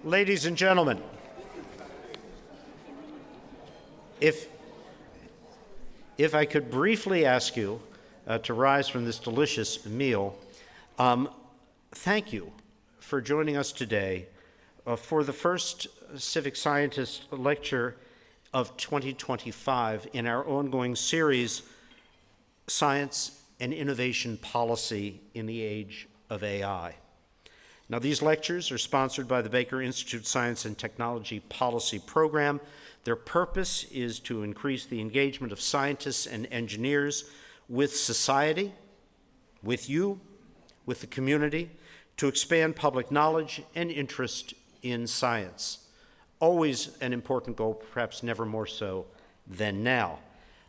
Ladies and gentlemen, if I could briefly ask you to rise from this delicious meal, thank you for joining us today for the first Civic Scientist Lecture of 2025 in our ongoing series, Science and Innovation Policy in the Age of AI. Now, these lectures are sponsored by the Baker Institute Science and Technology Policy Program. Their purpose is to increase the engagement of scientists and engineers with society, with you, with the community, to expand public knowledge and interest in science. Always an important goal, perhaps never more so than now.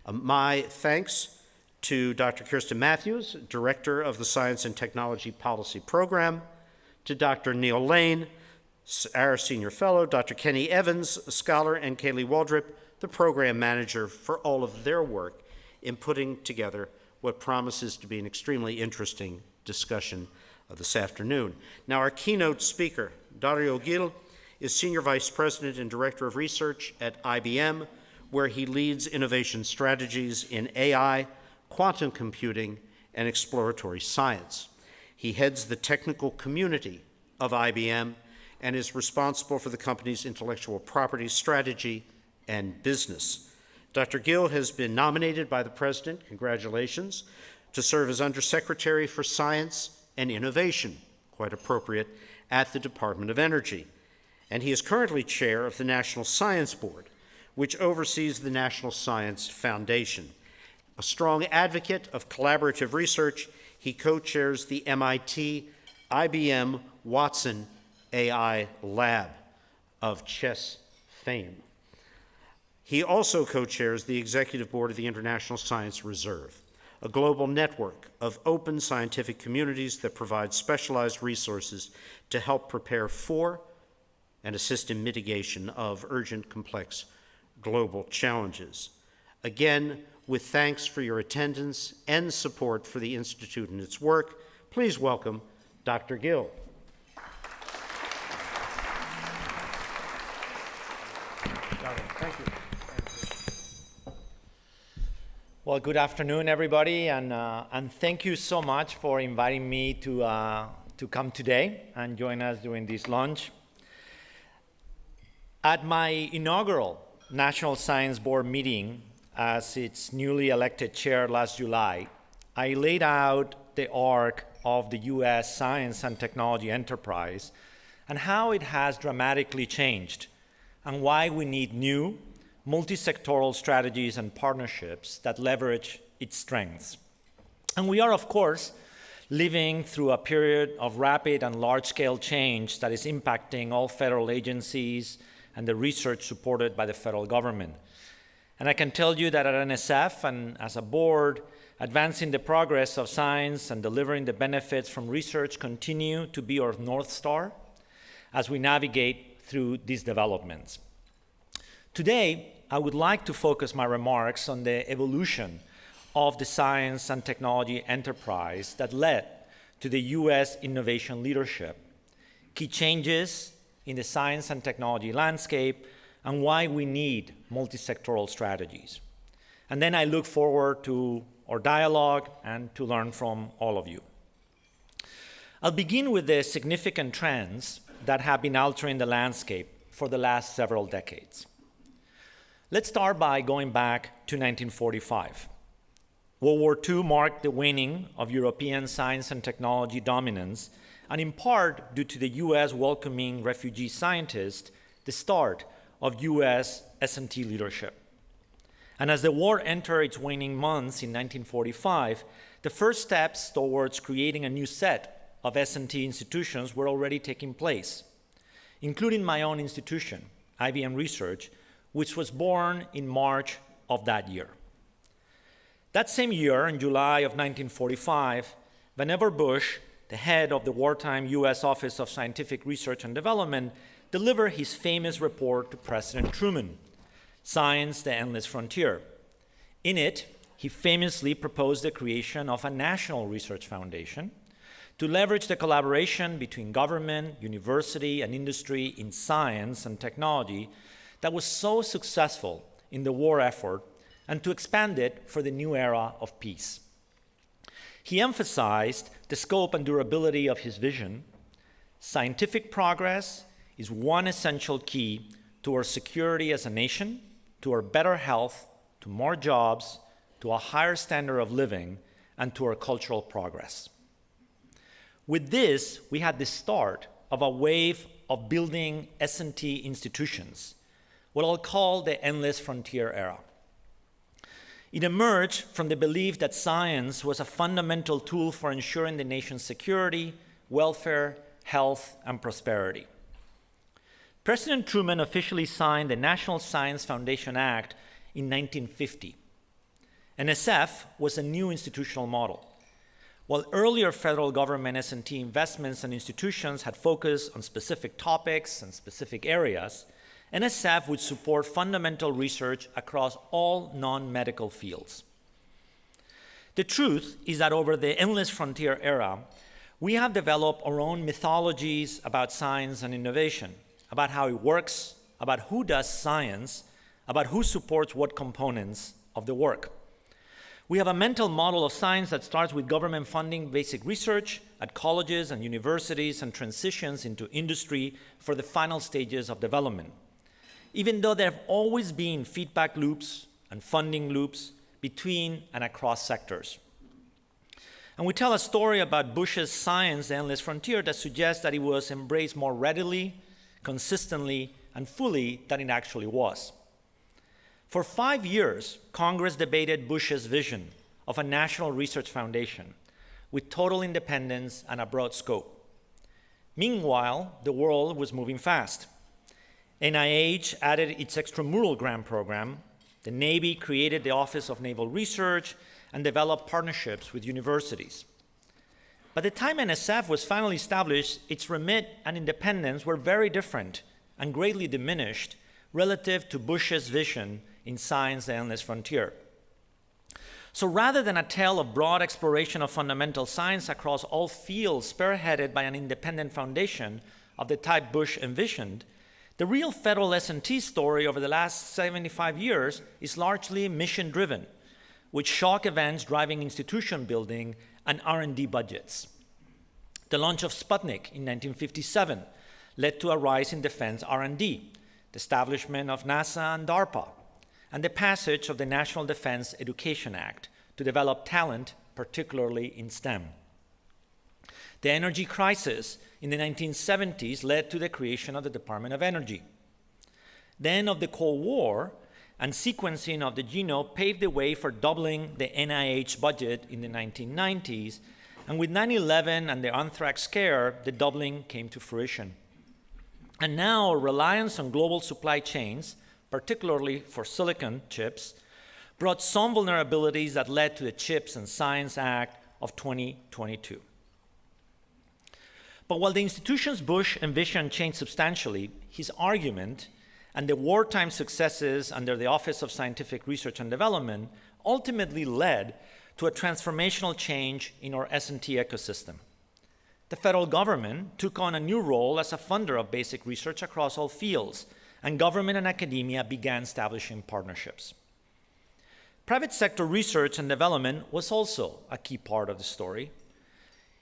My thanks to Dr. Kirsten Matthews, Director of the Science and Technology Policy Program, to Dr. Neil Lane, our Senior Fellow, Dr. Kenny Evans, a scholar, and Kaylee Waldrip, the Program Manager, for all of their work in putting together what promises to be an extremely interesting discussion this afternoon. Now, our keynote speaker, Darío Gil, is Senior Vice President and Director of Research at IBM, where he leads innovation strategies in AI, quantum computing, and exploratory science. He heads the technical community of IBM and is responsible for the company's intellectual property strategy and business. Dr. Gil has been nominated by the President, congratulations, to serve as Undersecretary for Science and Innovation, quite appropriate, at the Department of Energy. And he is currently chair of the National Science Board, which oversees the National Science Foundation. A strong advocate of collaborative research, he co-chairs the MIT IBM Watson AI Lab of chess fame. He also co-chairs the executive board of the International Science Reserve, a global network of open scientific communities that provide specialized resources to help prepare for and assist in mitigation of urgent, complex global challenges. Again, with thanks for your attendance and support for the Institute and its work, please welcome Dr. Gil. Thank you. Well, good afternoon, everybody, and thank you so much for inviting me to come today and join us during this lunch. At my inaugural National Science Board meeting as its newly elected chair last July, I laid out the arc of the U.S. science and technology enterprise and how it has dramatically changed and why we need new multi-sectoral strategies and partnerships that leverage its strengths. And we are, of course, living through a period of rapid and large-scale change that is impacting all federal agencies and the research supported by the federal government. And I can tell you that at NSF and as a board, advancing the progress of science and delivering the benefits from research continue to be our North Star as we navigate through these developments. Today, I would like to focus my remarks on the evolution of the science and technology enterprise that led to the U.S. innovation leadership, key changes in the science and technology landscape, and why we need multi-sectoral strategies. And then I look forward to our dialogue and to learn from all of you. I'll begin with the significant trends that have been altering the landscape for the last several decades. Let's start by going back to 1945. World War II marked the waning of European science and technology dominance, and in part due to the U.S. welcoming refugee scientists, the start of U.S. S&T leadership. And as the war entered its waning months in 1945, the first steps towards creating a new set of S&T institutions were already taking place, including my own institution, IBM Research, which was born in March of that year. That same year, in July of 1945, Vannevar Bush, the head of the wartime U.S. Office of Scientific Research and Development, delivered his famous report to President Truman, Science, the Endless Frontier. In it, he famously proposed the creation of a national research foundation to leverage the collaboration between government, university, and industry in science and technology that was so successful in the war effort, and to expand it for the new era of peace. He emphasized the scope and durability of his vision. Scientific progress is one essential key to our security as a nation, to our better health, to more jobs, to a higher standard of living, and to our cultural progress. With this, we had the start of a wave of building S&T institutions, what I'll call the endless frontier era. It emerged from the belief that science was a fundamental tool for ensuring the nation's security, welfare, health, and prosperity. President Truman officially signed the National Science Foundation Act in 1950. NSF was a new institutional model. While earlier federal government S&T investments and institutions had focused on specific topics and specific areas, NSF would support fundamental research across all non-medical fields. The truth is that over the endless frontier era, we have developed our own mythologies about science and innovation, about how it works, about who does science, about who supports what components of the work. We have a mental model of science that starts with government funding basic research at colleges and universities and transitions into industry for the final stages of development, even though there have always been feedback loops and funding loops between and across sectors. And we tell a story about Bush's science, the endless frontier, that suggests that it was embraced more readily, consistently, and fully than it actually was. For 5 years, Congress debated Bush's vision of a national research foundation with total independence and a broad scope. Meanwhile, the world was moving fast. NIH added its extramural grant program, the Navy created the Office of Naval Research, and developed partnerships with universities. By the time NSF was finally established, its remit and independence were very different and greatly diminished relative to Bush's vision in science, the endless frontier. So rather than a tale of broad exploration of fundamental science across all fields spearheaded by an independent foundation of the type Bush envisioned, the real federal S&T story over the last 75 years is largely mission-driven, with shock events driving institution building and R&D budgets. The launch of Sputnik in 1957 led to a rise in defense R&D, the establishment of NASA and DARPA, and the passage of the National Defense Education Act to develop talent, particularly in STEM. The energy crisis in the 1970s led to the creation of the Department of Energy. The end of the Cold War and sequencing of the genome paved the way for doubling the NIH budget in the 1990s, and with 9/11 and the anthrax scare, the doubling came to fruition. And now reliance on global supply chains, particularly for silicon chips, brought some vulnerabilities that led to the CHIPS and Science Act of 2022. But while the institutions Bush envisioned changed substantially, his argument and the wartime successes under the Office of Scientific Research and Development ultimately led to a transformational change in our S&T ecosystem. The federal government took on a new role as a funder of basic research across all fields, and government and academia began establishing partnerships. Private sector research and development was also a key part of the story.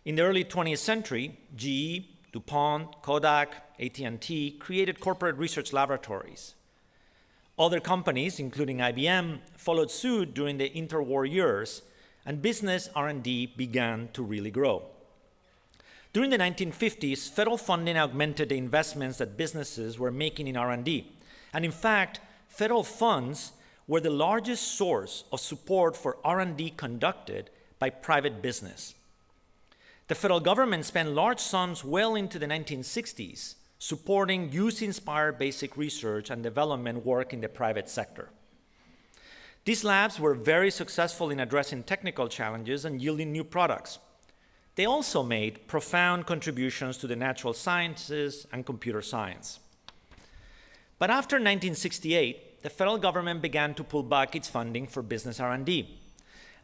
In the early 20th century, GE, DuPont, Kodak, AT&T created corporate research laboratories. Other companies, including IBM, followed suit during the interwar years, and business R&D began to really grow. During the 1950s, federal funding augmented the investments that businesses were making in R&D. And in fact, federal funds were the largest source of support for R&D conducted by private business. The federal government spent large sums well into the 1960s supporting youth-inspired basic research and development work in the private sector. These labs were very successful in addressing technical challenges and yielding new products. They also made profound contributions to the natural sciences and computer science. But after 1968, the federal government began to pull back its funding for business R&D,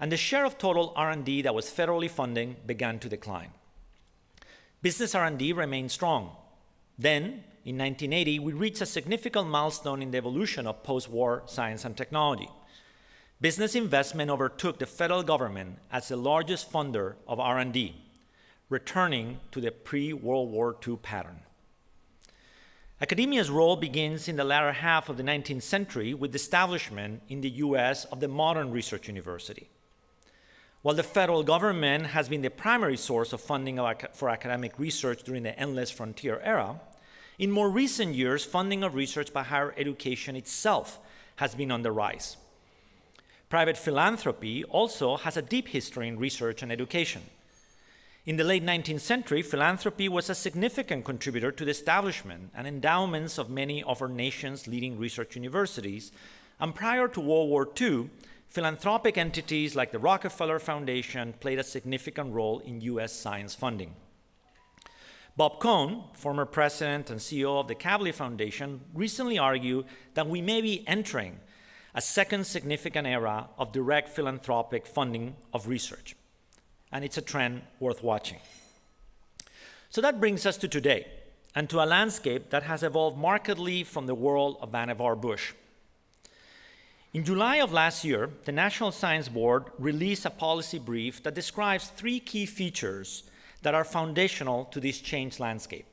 and the share of total R&D that was federally funding began to decline. Business R&D remained strong. Then, in 1980, we reached a significant milestone in the evolution of post-war science and technology. Business investment overtook the federal government as the largest funder of R&D, returning to the pre-World War II pattern. Academia's role begins in the latter half of the 19th century with the establishment in the US of the modern research university. While the federal government has been the primary source of funding for academic research during the endless frontier era, in more recent years, funding of research by higher education itself has been on the rise. Private philanthropy also has a deep history in research and education. In the late 19th century, philanthropy was a significant contributor to the establishment and endowments of many of our nation's leading research universities, and prior to World War II, philanthropic entities like the Rockefeller Foundation played a significant role in US science funding. Bob Cohn, former president and CEO of the Kavli Foundation, recently argued that we may be entering a second significant era of direct philanthropic funding of research. And it's a trend worth watching. So that brings us to today, and to a landscape that has evolved markedly from the world of Vannevar Bush. In July of last year, the National Science Board released a policy brief that describes 3 key features that are foundational to this changed landscape.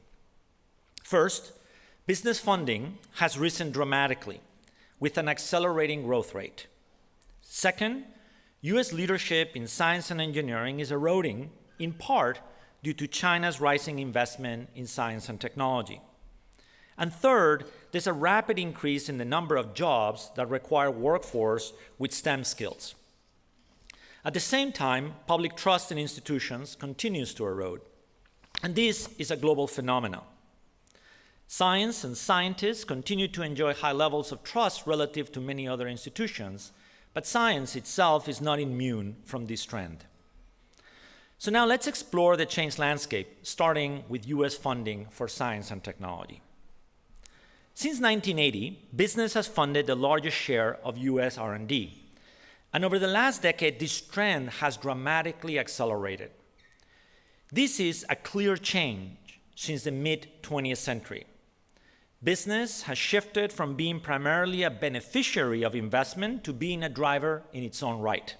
First, business funding has risen dramatically with an accelerating growth rate. Second, US leadership in science and engineering is eroding, in part due to China's rising investment in science and technology. And third, there's a rapid increase in the number of jobs that require workforce with STEM skills. At the same time, public trust in institutions continues to erode. And this is a global phenomenon. Science and scientists continue to enjoy high levels of trust relative to many other institutions, but science itself is not immune from this trend. So now let's explore the changed landscape, starting with US funding for science and technology. Since 1980, business has funded the largest share of US R&D. And over the last decade, this trend has dramatically accelerated. This is a clear change since the mid-20th century. Business has shifted from being primarily a beneficiary of investment to being a driver in its own right.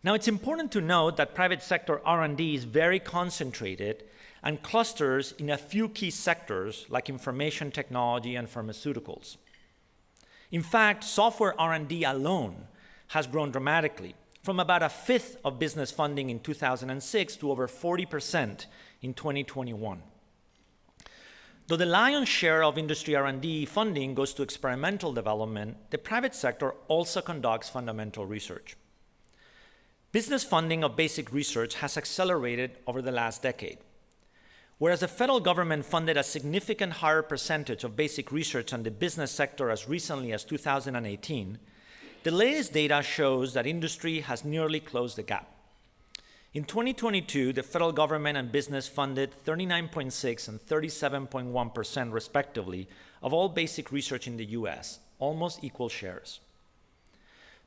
Now, it's important to note that private sector R&D is very concentrated and clusters in a few key sectors like information technology and pharmaceuticals. In fact, software R&D alone has grown dramatically, from about 1/5 of business funding in 2006 to over 40% in 2021. Though the lion's share of industry R&D funding goes to experimental development, the private sector also conducts fundamental research. Business funding of basic research has accelerated over the last decade. Whereas the federal government funded a significant higher percentage of basic research than the business sector as recently as 2018, the latest data shows that industry has nearly closed the gap. In 2022, the federal government and business funded 39.6% and 37.1% respectively of all basic research in the US, almost equal shares.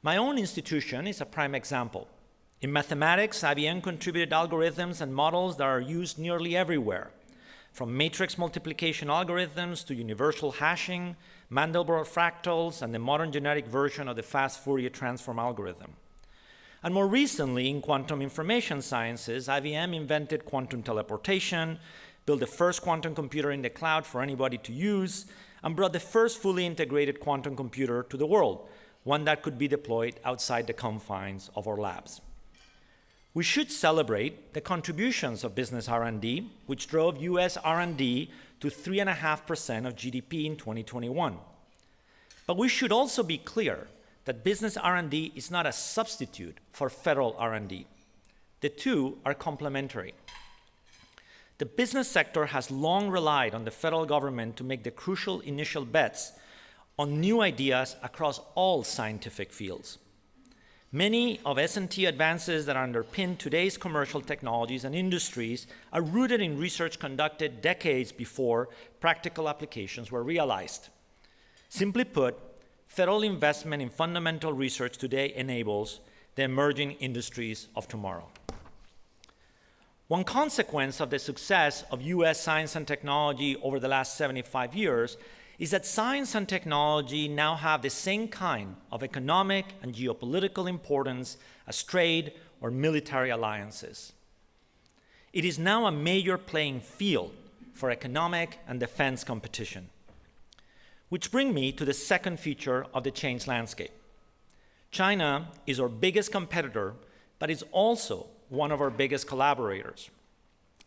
My own institution is a prime example. In mathematics, IBM contributed algorithms and models that are used nearly everywhere, from matrix multiplication algorithms to universal hashing, Mandelbrot fractals, and the modern genetic version of the fast Fourier transform algorithm. And more recently, in quantum information sciences, IBM invented quantum teleportation, built the first quantum computer in the cloud for anybody to use, and brought the first fully integrated quantum computer to the world, one that could be deployed outside the confines of our labs. We should celebrate the contributions of business R&D, which drove US R&D to 3.5% of GDP in 2021. But we should also be clear that business R&D is not a substitute for federal R&D. The two are complementary. The business sector has long relied on the federal government to make the crucial initial bets on new ideas across all scientific fields. Many of S&T advances that underpin today's commercial technologies and industries are rooted in research conducted decades before practical applications were realized. Simply put, federal investment in fundamental research today enables the emerging industries of tomorrow. One consequence of the success of US science and technology over the last 75 years is that science and technology now have the same kind of economic and geopolitical importance as trade or military alliances. It is now a major playing field for economic and defense competition. Which brings me to the second feature of the changed landscape. China is our biggest competitor, but is also one of our biggest collaborators.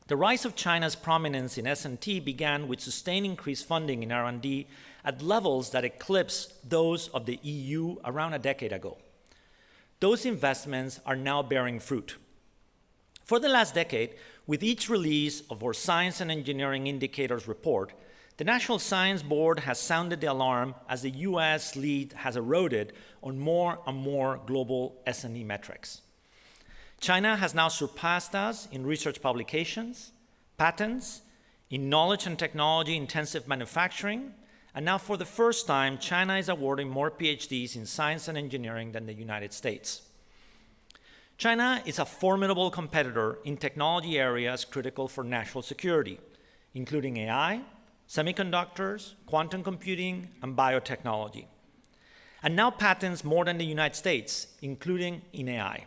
The rise of China's prominence in S&T began with sustained increased funding in R&D at levels that eclipsed those of the EU around a decade ago. Those investments are now bearing fruit. For the last decade, with each release of our Science and Engineering Indicators report, the National Science Board has sounded the alarm as the US lead has eroded on more and more global S&E metrics. China has now surpassed us in research publications, patents, in knowledge and technology intensive manufacturing, and now for the first time, China is awarding more PhDs in science and engineering than the United States. China is a formidable competitor in technology areas critical for national security, including AI, semiconductors, quantum computing, and biotechnology, and now patents more than the United States, including in AI.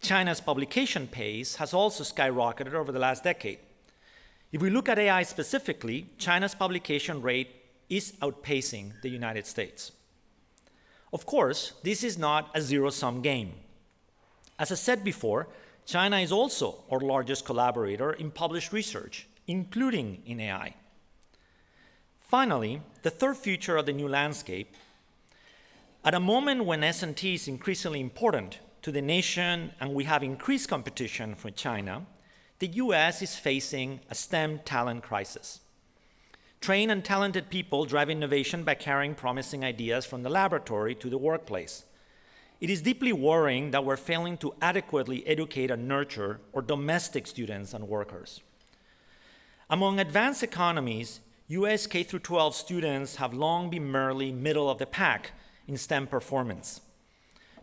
China's publication pace has also skyrocketed over the last decade. If we look at AI specifically, China's publication rate is outpacing the United States. Of course, this is not a zero-sum game. As I said before, China is also our largest collaborator in published research, including in AI. Finally, the third feature of the new landscape, at a moment when S&T is increasingly important to the nation and we have increased competition from China, the US is facing a STEM talent crisis. Trained and talented people drive innovation by carrying promising ideas from the laboratory to the workplace. It is deeply worrying that we're failing to adequately educate and nurture our domestic students and workers. Among advanced economies, US K-12 students have long been merely middle of the pack in STEM performance.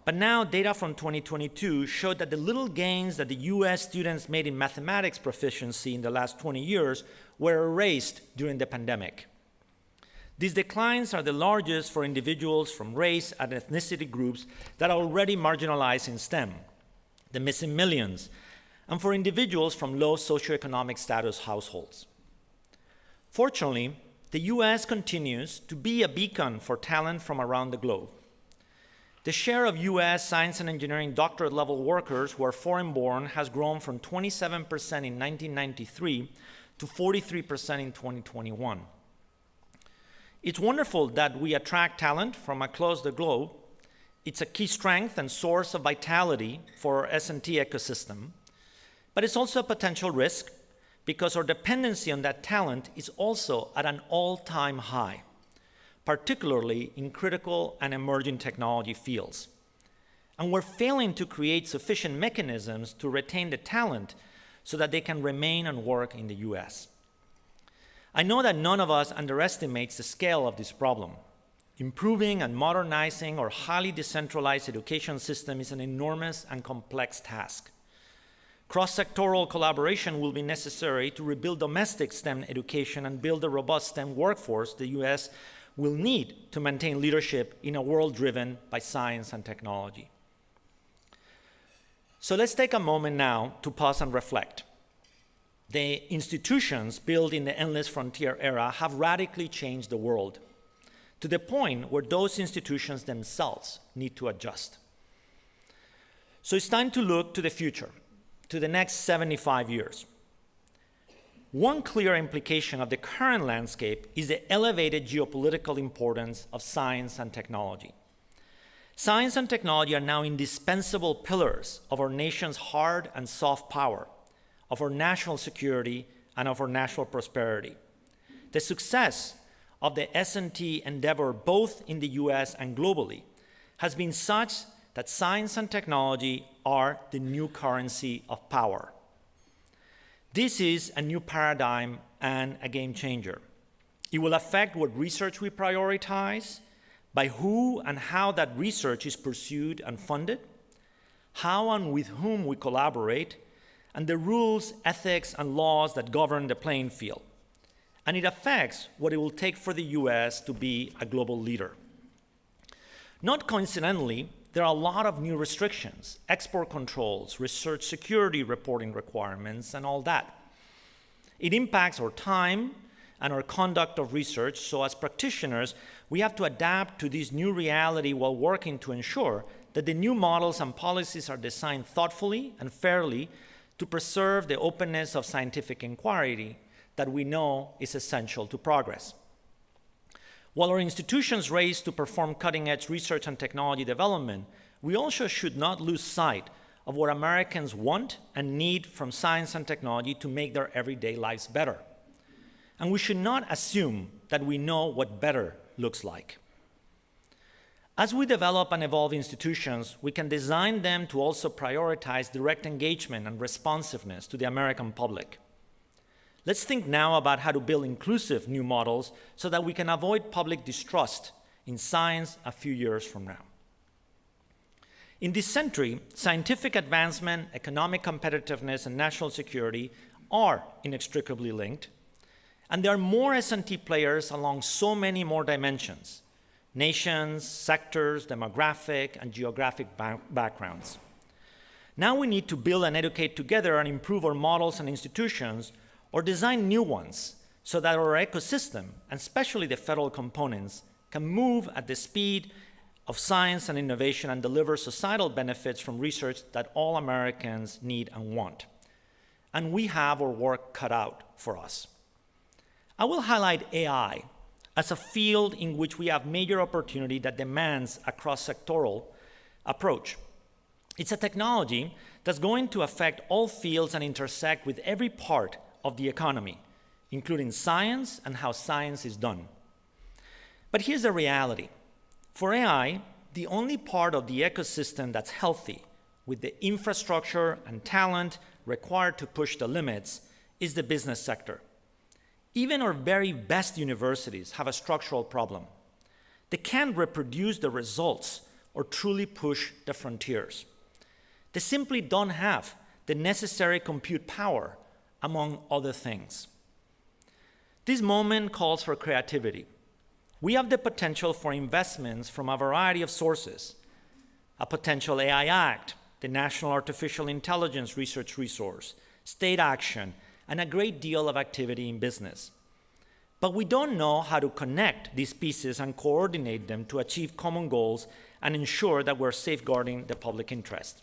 But now data from 2022 showed that the little gains that the US students made in mathematics proficiency in the last 20 years were erased during the pandemic. These declines are the largest for individuals from race and ethnicity groups that are already marginalized in STEM, the missing millions, and for individuals from low socioeconomic status households. Fortunately, the US continues to be a beacon for talent from around the globe. The share of US science and engineering doctorate level workers who are foreign-born has grown from 27% in 1993 to 43% in 2021. It's wonderful that we attract talent from across the globe. It's a key strength and source of vitality for our S&T ecosystem, but it's also a potential risk because our dependency on that talent is also at an all-time high, particularly in critical and emerging technology fields. And we're failing to create sufficient mechanisms to retain the talent so that they can remain and work in the US. I know that none of us underestimates the scale of this problem. Improving and modernizing our highly decentralized education system is an enormous and complex task. Cross-sectoral collaboration will be necessary to rebuild domestic STEM education and build a robust STEM workforce the US will need to maintain leadership in a world driven by science and technology. So let's take a moment now to pause and reflect. The institutions built in the endless frontier era have radically changed the world to the point where those institutions themselves need to adjust. So it's time to look to the future, to the next 75 years. One clear implication of the current landscape is the elevated geopolitical importance of science and technology. Science and technology are now indispensable pillars of our nation's hard and soft power, of our national security, and of our national prosperity. The success of the S&T endeavor both in the US and globally has been such that science and technology are the new currency of power. This is a new paradigm and a game changer. It will affect what research we prioritize, by who and how that research is pursued and funded, how and with whom we collaborate, and the rules, ethics, and laws that govern the playing field. And it affects what it will take for the US to be a global leader. Not coincidentally, there are a lot of new restrictions, export controls, research security reporting requirements, and all that. It impacts our time and our conduct of research, so as practitioners, we have to adapt to this new reality while working to ensure that the new models and policies are designed thoughtfully and fairly to preserve the openness of scientific inquiry that we know is essential to progress. While our institutions race to perform cutting-edge research and technology development, we also should not lose sight of what Americans want and need from science and technology to make their everyday lives better. And we should not assume that we know what better looks like. As we develop and evolve institutions, we can design them to also prioritize direct engagement and responsiveness to the American public. Let's think now about how to build inclusive new models so that we can avoid public distrust in science a few years from now. In this century, scientific advancement, economic competitiveness, and national security are inextricably linked, and there are more S&T players along so many more dimensions: nations, sectors, demographic, and geographic backgrounds. Now we need to build and educate together and improve our models and institutions, or design new ones so that our ecosystem, and especially the federal components, can move at the speed of science and innovation and deliver societal benefits from research that all Americans need and want. And we have our work cut out for us. I will highlight AI as a field in which we have major opportunity that demands a cross-sectoral approach. It's a technology that's going to affect all fields and intersect with every part of the economy, including science and how science is done. But here's the reality. For AI, the only part of the ecosystem that's healthy, with the infrastructure and talent required to push the limits, is the business sector. Even our very best universities have a structural problem. They can't reproduce the results or truly push the frontiers. They simply don't have the necessary compute power, among other things. This moment calls for creativity. We have the potential for investments from a variety of sources: a potential AI Act, the National Artificial Intelligence Research Resource, state action, and a great deal of activity in business. But we don't know how to connect these pieces and coordinate them to achieve common goals and ensure that we're safeguarding the public interest.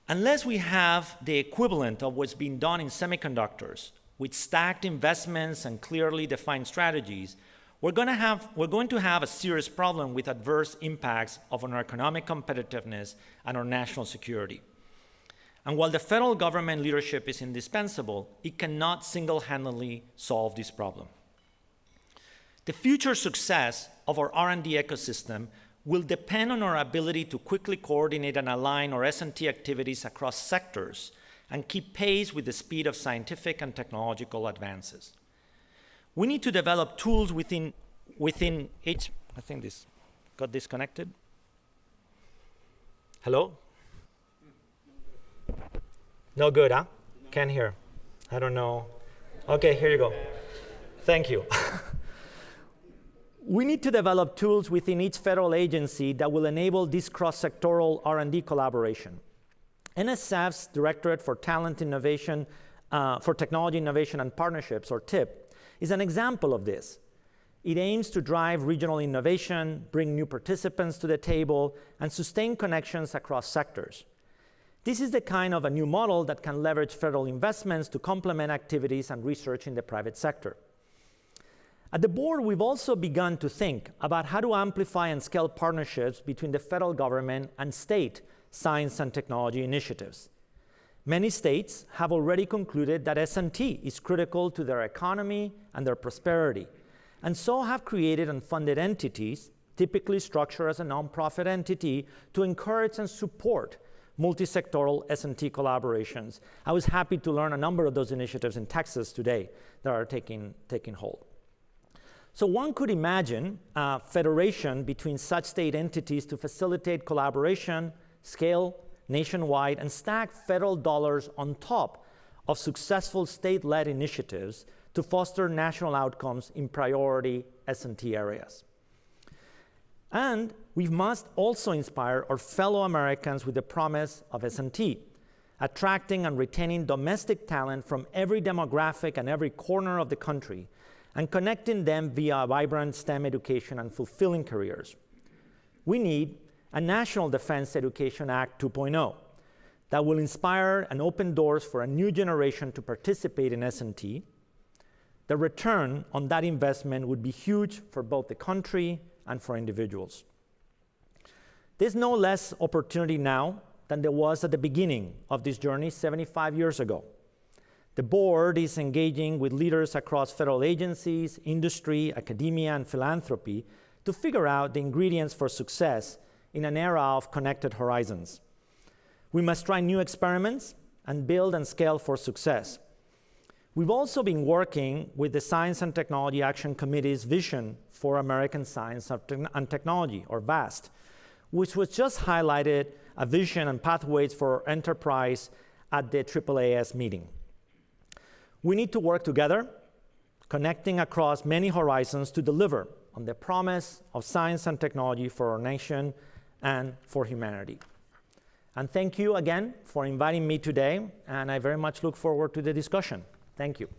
Unless we have the equivalent of what's being done in semiconductors, with stacked investments and clearly defined strategies, we're going to have a serious problem with adverse impacts on our economic competitiveness and our national security. And while the federal government leadership is indispensable, it cannot single-handedly solve this problem. The future success of our R&D ecosystem will depend on our ability to quickly coordinate and align our S&T activities across sectors and keep pace with the speed of scientific and technological advances. We need to develop tools within each. I think this got disconnected. Hello? No good, huh? Can't hear. I don't know. Okay, here you go. Thank you. We need to develop tools within each federal agency that will enable this cross-sectoral R&D collaboration. NSF's Directorate for Talent Innovation, for Technology Innovation and Partnerships, or TIP, is an example of this. It aims to drive regional innovation, bring new participants to the table, and sustain connections across sectors. This is the kind of a new model that can leverage federal investments to complement activities and research in the private sector. At the board, we've also begun to think about how to amplify and scale partnerships between the federal government and state science and technology initiatives. Many states have already concluded that S&T is critical to their economy and their prosperity, and so have created and funded entities, typically structured as a nonprofit entity, to encourage and support multi-sectoral S&T collaborations. I was happy to learn a number of those initiatives in Texas today that are taking hold. So one could imagine a federation between such state entities to facilitate collaboration, scale nationwide and stack federal dollars on top of successful state-led initiatives to foster national outcomes in priority S&T areas. And we must also inspire our fellow Americans with the promise of S&T, attracting and retaining domestic talent from every demographic and every corner of the country, and connecting them via vibrant STEM education and fulfilling careers. We need a National Defense Education Act 2.0 that will inspire and open doors for a new generation to participate in S&T. The return on that investment would be huge for both the country and for individuals. There's no less opportunity now than there was at the beginning of this journey 75 years ago. The board is engaging with leaders across federal agencies, industry, academia, and philanthropy to figure out the ingredients for success in an era of connected horizons. We must try new experiments and build and scale for success. We've also been working with the Science and Technology Action Committee's Vision for American Science and Technology, or VAST, which was just highlighted a vision and pathways for enterprise at the AAAS meeting. We need to work together, connecting across many horizons to deliver on the promise of science and technology for our nation and for humanity. And thank you again for inviting me today, and I very much look forward to the discussion. Thank you.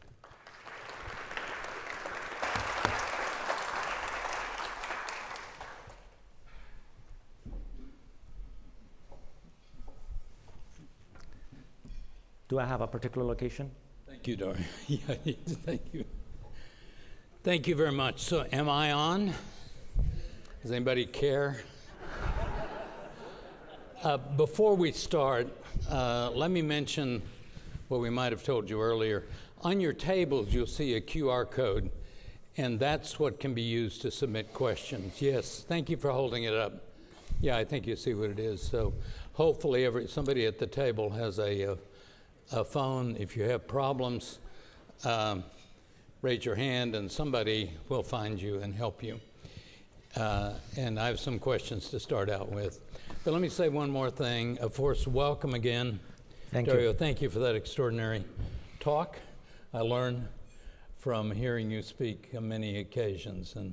Do I have a particular location? Thank you, Darío. Yeah, thank you. Thank you very much. So, am I on? Does anybody care? Before we start, let me mention what we might have told you earlier. On your tables, you'll see a QR code, and that's what can be used to submit questions. Yes, thank you for holding it up. Yeah, I think you see what it is. So, hopefully, somebody at the table has a phone. If you have problems, raise your hand and somebody will find you and help you. And I have some questions to start out with. But let me say one more thing. Of course, welcome again. Thank Darío, you. thank you for that extraordinary talk. I learned from hearing you speak on many occasions, and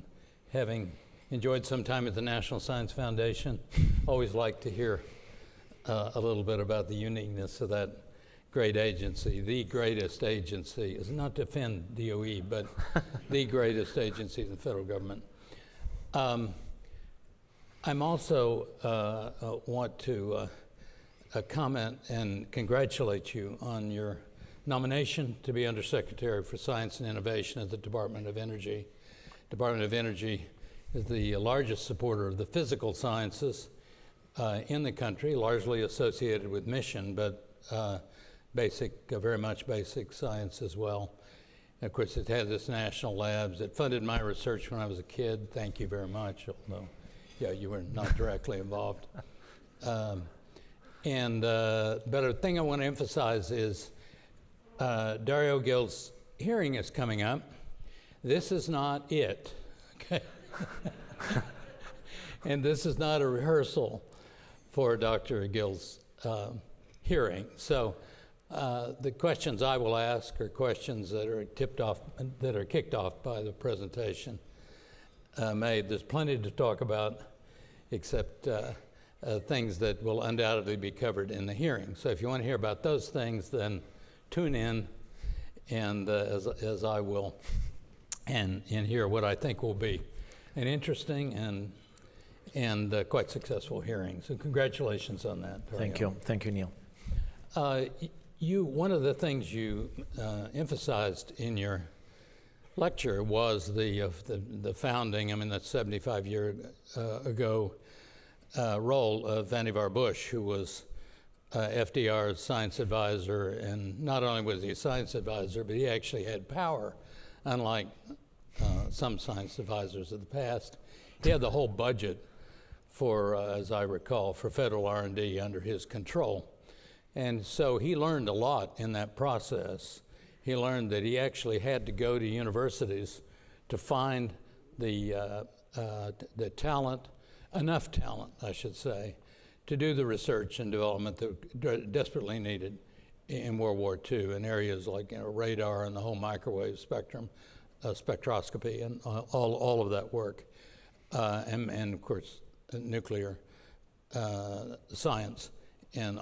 having enjoyed some time at the National Science Foundation, always like to hear a little bit about the uniqueness of that great agency. The greatest agency is not to offend DOE, but the greatest agency in the federal government. I'm also want to comment and congratulate you on your nomination to be Undersecretary for Science and Innovation at the Department of Energy. Department of Energy is the largest supporter of the physical sciences in the country, largely associated with mission, but very much basic science as well. And of course, it has its national labs. It funded my research when I was a kid. Thank you very much, although, yeah, you were not directly involved. But a thing I want to emphasize is Darío Gil's hearing is coming up. This is not it, okay? And this is not a rehearsal for Dr. Gil's hearing. So the questions I will ask are questions that are kicked off by the presentation made. There's plenty to talk about, except things that will undoubtedly be covered in the hearing. So if you want to hear about those things, then tune in, and as I will, and hear what I think will be an interesting and quite successful hearing. So congratulations on that. Thank you. Thank you, Neil. One of the things you emphasized in your lecture was the founding, I mean, that's 75 years ago, role of Vannevar Bush, who was FDR's science advisor. And not only was he a science advisor, but he actually had power, unlike some science advisors of the past. He had the whole budget for, as I recall, for federal R&D under his control. And so he learned a lot in that process. He learned that he actually had to go to universities to find the talent, enough talent, I should say, to do the research and development that desperately needed in World War II in areas like radar and the whole microwave spectrum, spectroscopy, and all of that work, and of course nuclear science, and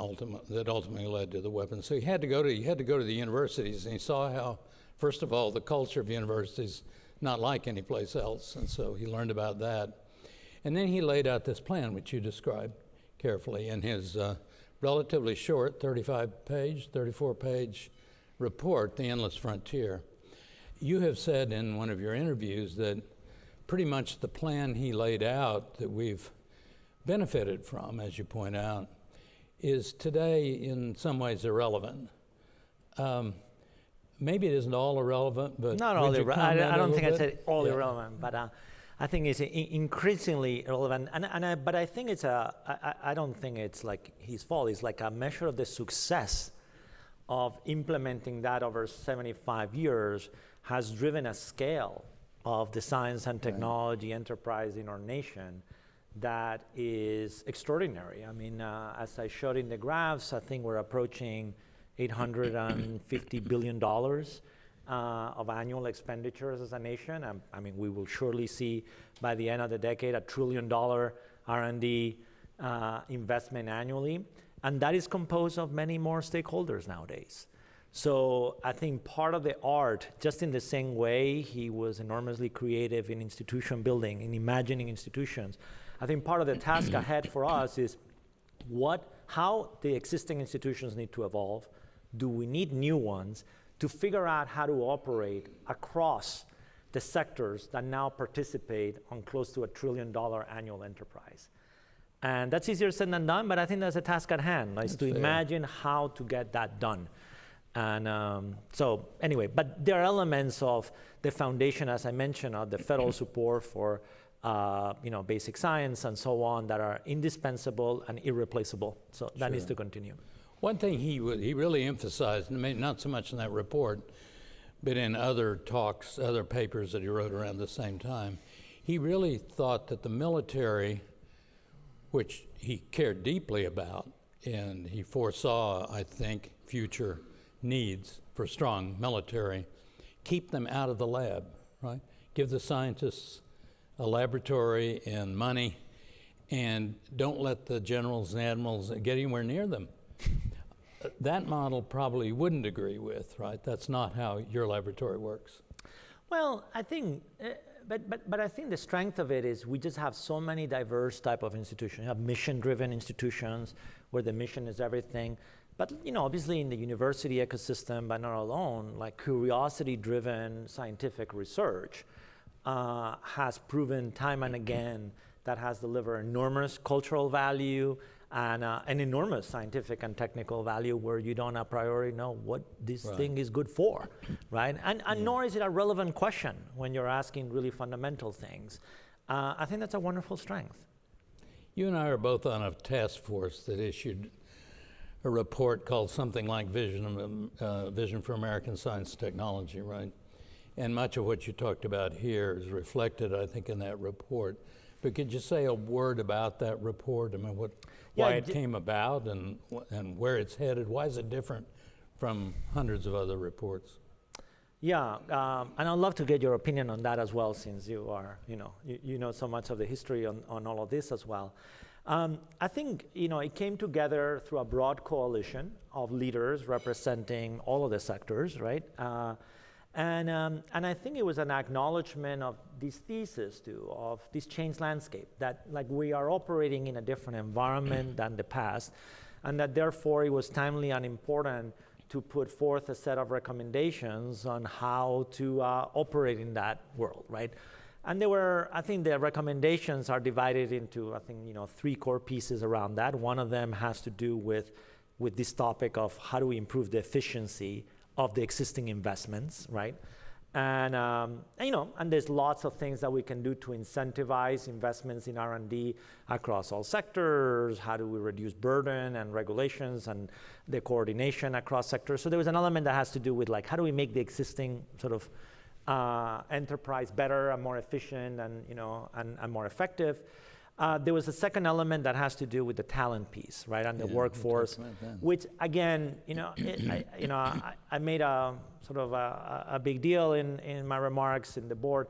that ultimately led to the weapons. So he had to go to the universities, and he saw how, first of all, the culture of universities not like any place else, and so he learned about that. And then he laid out this plan, which you described carefully in his relatively short 34-page report, The Endless Frontier. You have said in one of your interviews that pretty much the plan he laid out that we've benefited from, as you point out, is today in some ways irrelevant. Maybe it isn't all irrelevant, but not all irrelevant. I don't think I said all irrelevant, but I think it's increasingly irrelevant. But I think I don't think it's like his fault. It's like a measure of the success of implementing that over 75 years has driven a scale of the science and technology enterprise in our nation that is extraordinary. I mean, as I showed in the graphs, I think we're approaching $850 billion of annual expenditures as a nation. I mean, we will surely see by the end of the decade $1 trillion R&D investment annually. And that is composed of many more stakeholders nowadays. So I think part of the art, just in the same way he was enormously creative in institution building, in imagining institutions, I think part of the task ahead for us is how the existing institutions need to evolve. Do we need new ones to figure out how to operate across the sectors that now participate on close to $1 trillion annual enterprise? And that's easier said than done, but I think that's a task at hand, is to imagine how to get that done. And so anyway, but there are elements of the foundation, as I mentioned, of the federal support for basic science and so on that are indispensable and irreplaceable. So that needs to continue. One thing he really emphasized, maybe not so much in that report, but in other talks, other papers that he wrote around the same time, he really thought that the military, which he cared deeply about, and he foresaw, I think, future needs for strong military, keep them out of the lab, right? Give the scientists a laboratory and money, and don't let the generals and admirals get anywhere near them. That model probably wouldn't agree with, right? That's not how your laboratory works. Well, I think, but I think the strength of it is we just have so many diverse type of institutions. You have mission-driven institutions where the mission is everything. But obviously in the university ecosystem, but not alone, like curiosity-driven scientific research has proven time and again that has delivered enormous cultural value and an enormous scientific and technical value where you don't a priori know what this thing is good for, right? And nor is it a relevant question when you're asking really fundamental things. I think that's a wonderful strength. You and I are both on a task force that issued a report called something like Vision for American Science and Technology, right? And much of what you talked about here is reflected, I think, in that report. But could you say a word about that report? I mean, why it came about and where it's headed? Why is it different from hundreds of other reports? Yeah, and I'd love to get your opinion on that as well, since you are, you know so much of the history on all of this as well. I think, it came together through a broad coalition of leaders representing all of the sectors, right? And I think it was an acknowledgement of this thesis too, of this changed landscape, that like we are operating in a different environment than the past, and that therefore it was timely and important to put forth a set of recommendations on how to operate in that world, right? And I think the recommendations are divided into, three core pieces around that. One of them has to do with this topic of how do we improve the efficiency of the existing investments, right? And there's lots of things that we can do to incentivize investments in R&D across all sectors. How do we reduce burden and regulations and the coordination across sectors? So there was an element that has to do with how do we make the existing sort of enterprise better and more efficient and more effective. There was a second element that has to do with the talent piece, right, and the Yeah, workforce, we'll talk about that. which again, I made a sort of a big deal in my remarks in the board.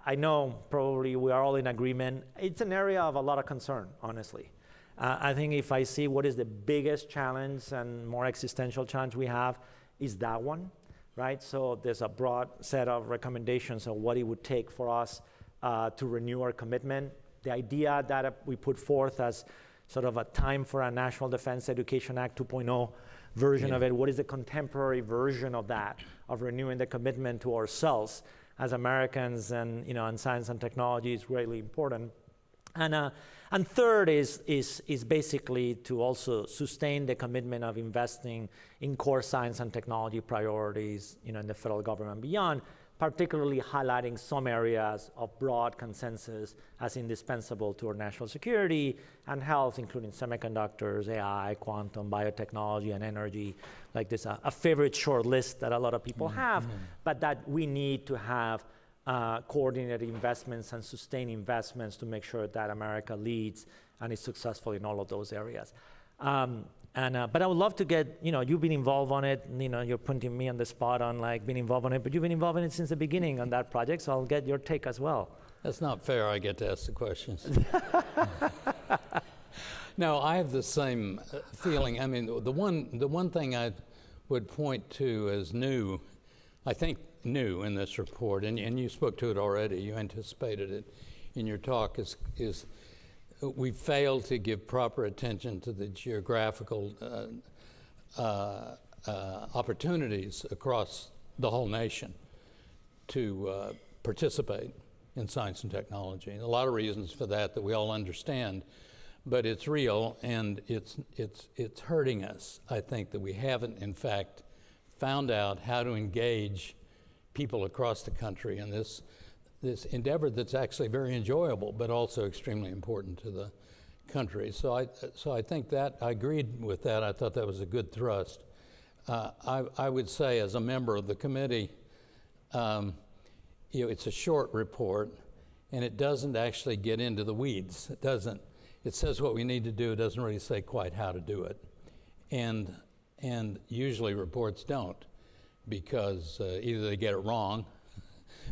I know probably we are all in agreement. It's an area of a lot of concern, honestly. I think if I see what is the biggest challenge and more existential challenge we have is that one, right? So there's a broad set of recommendations of what it would take for us to renew our commitment. The idea that we put forth as sort of a time for a National Defense Education Act 2.0 version of it, what is the contemporary version of that, of renewing the commitment to ourselves as Americans and, and science and technology is really important. And third is basically to also sustain the commitment of investing in core science and technology priorities, in the federal government and beyond, particularly highlighting some areas of broad consensus as indispensable to our national security and health, including semiconductors, AI, quantum, biotechnology, and energy. Like there's a favorite short list that a lot of people have, but that we need to have coordinated investments and sustained investments to make sure that America leads and is successful in all of those areas. But I would love to get, you've been involved on it, you're putting me on the spot on being involved on it, but you've been involved in it since the beginning on that project, so I'll get your take as well. That's not fair, I get to ask the questions. No, I have the same feeling. I mean, the one thing I would point to as new, I think new in this report, and you spoke to it already, you anticipated it in your talk, is we failed to give proper attention to the geographical opportunities across the whole nation to participate in science and technology. And a lot of reasons for that we all understand, but it's real and it's hurting us. I think that we haven't, in fact, found out how to engage people across the country in this endeavor that's actually very enjoyable, but also extremely important to the country. So I think that I agreed with that. I thought that was a good thrust. I would say, as a member of the committee, it's a short report, and it doesn't actually get into the weeds. It doesn't. It says what we need to do. It doesn't really say quite how to do it, and usually reports don't, because either they get it wrong,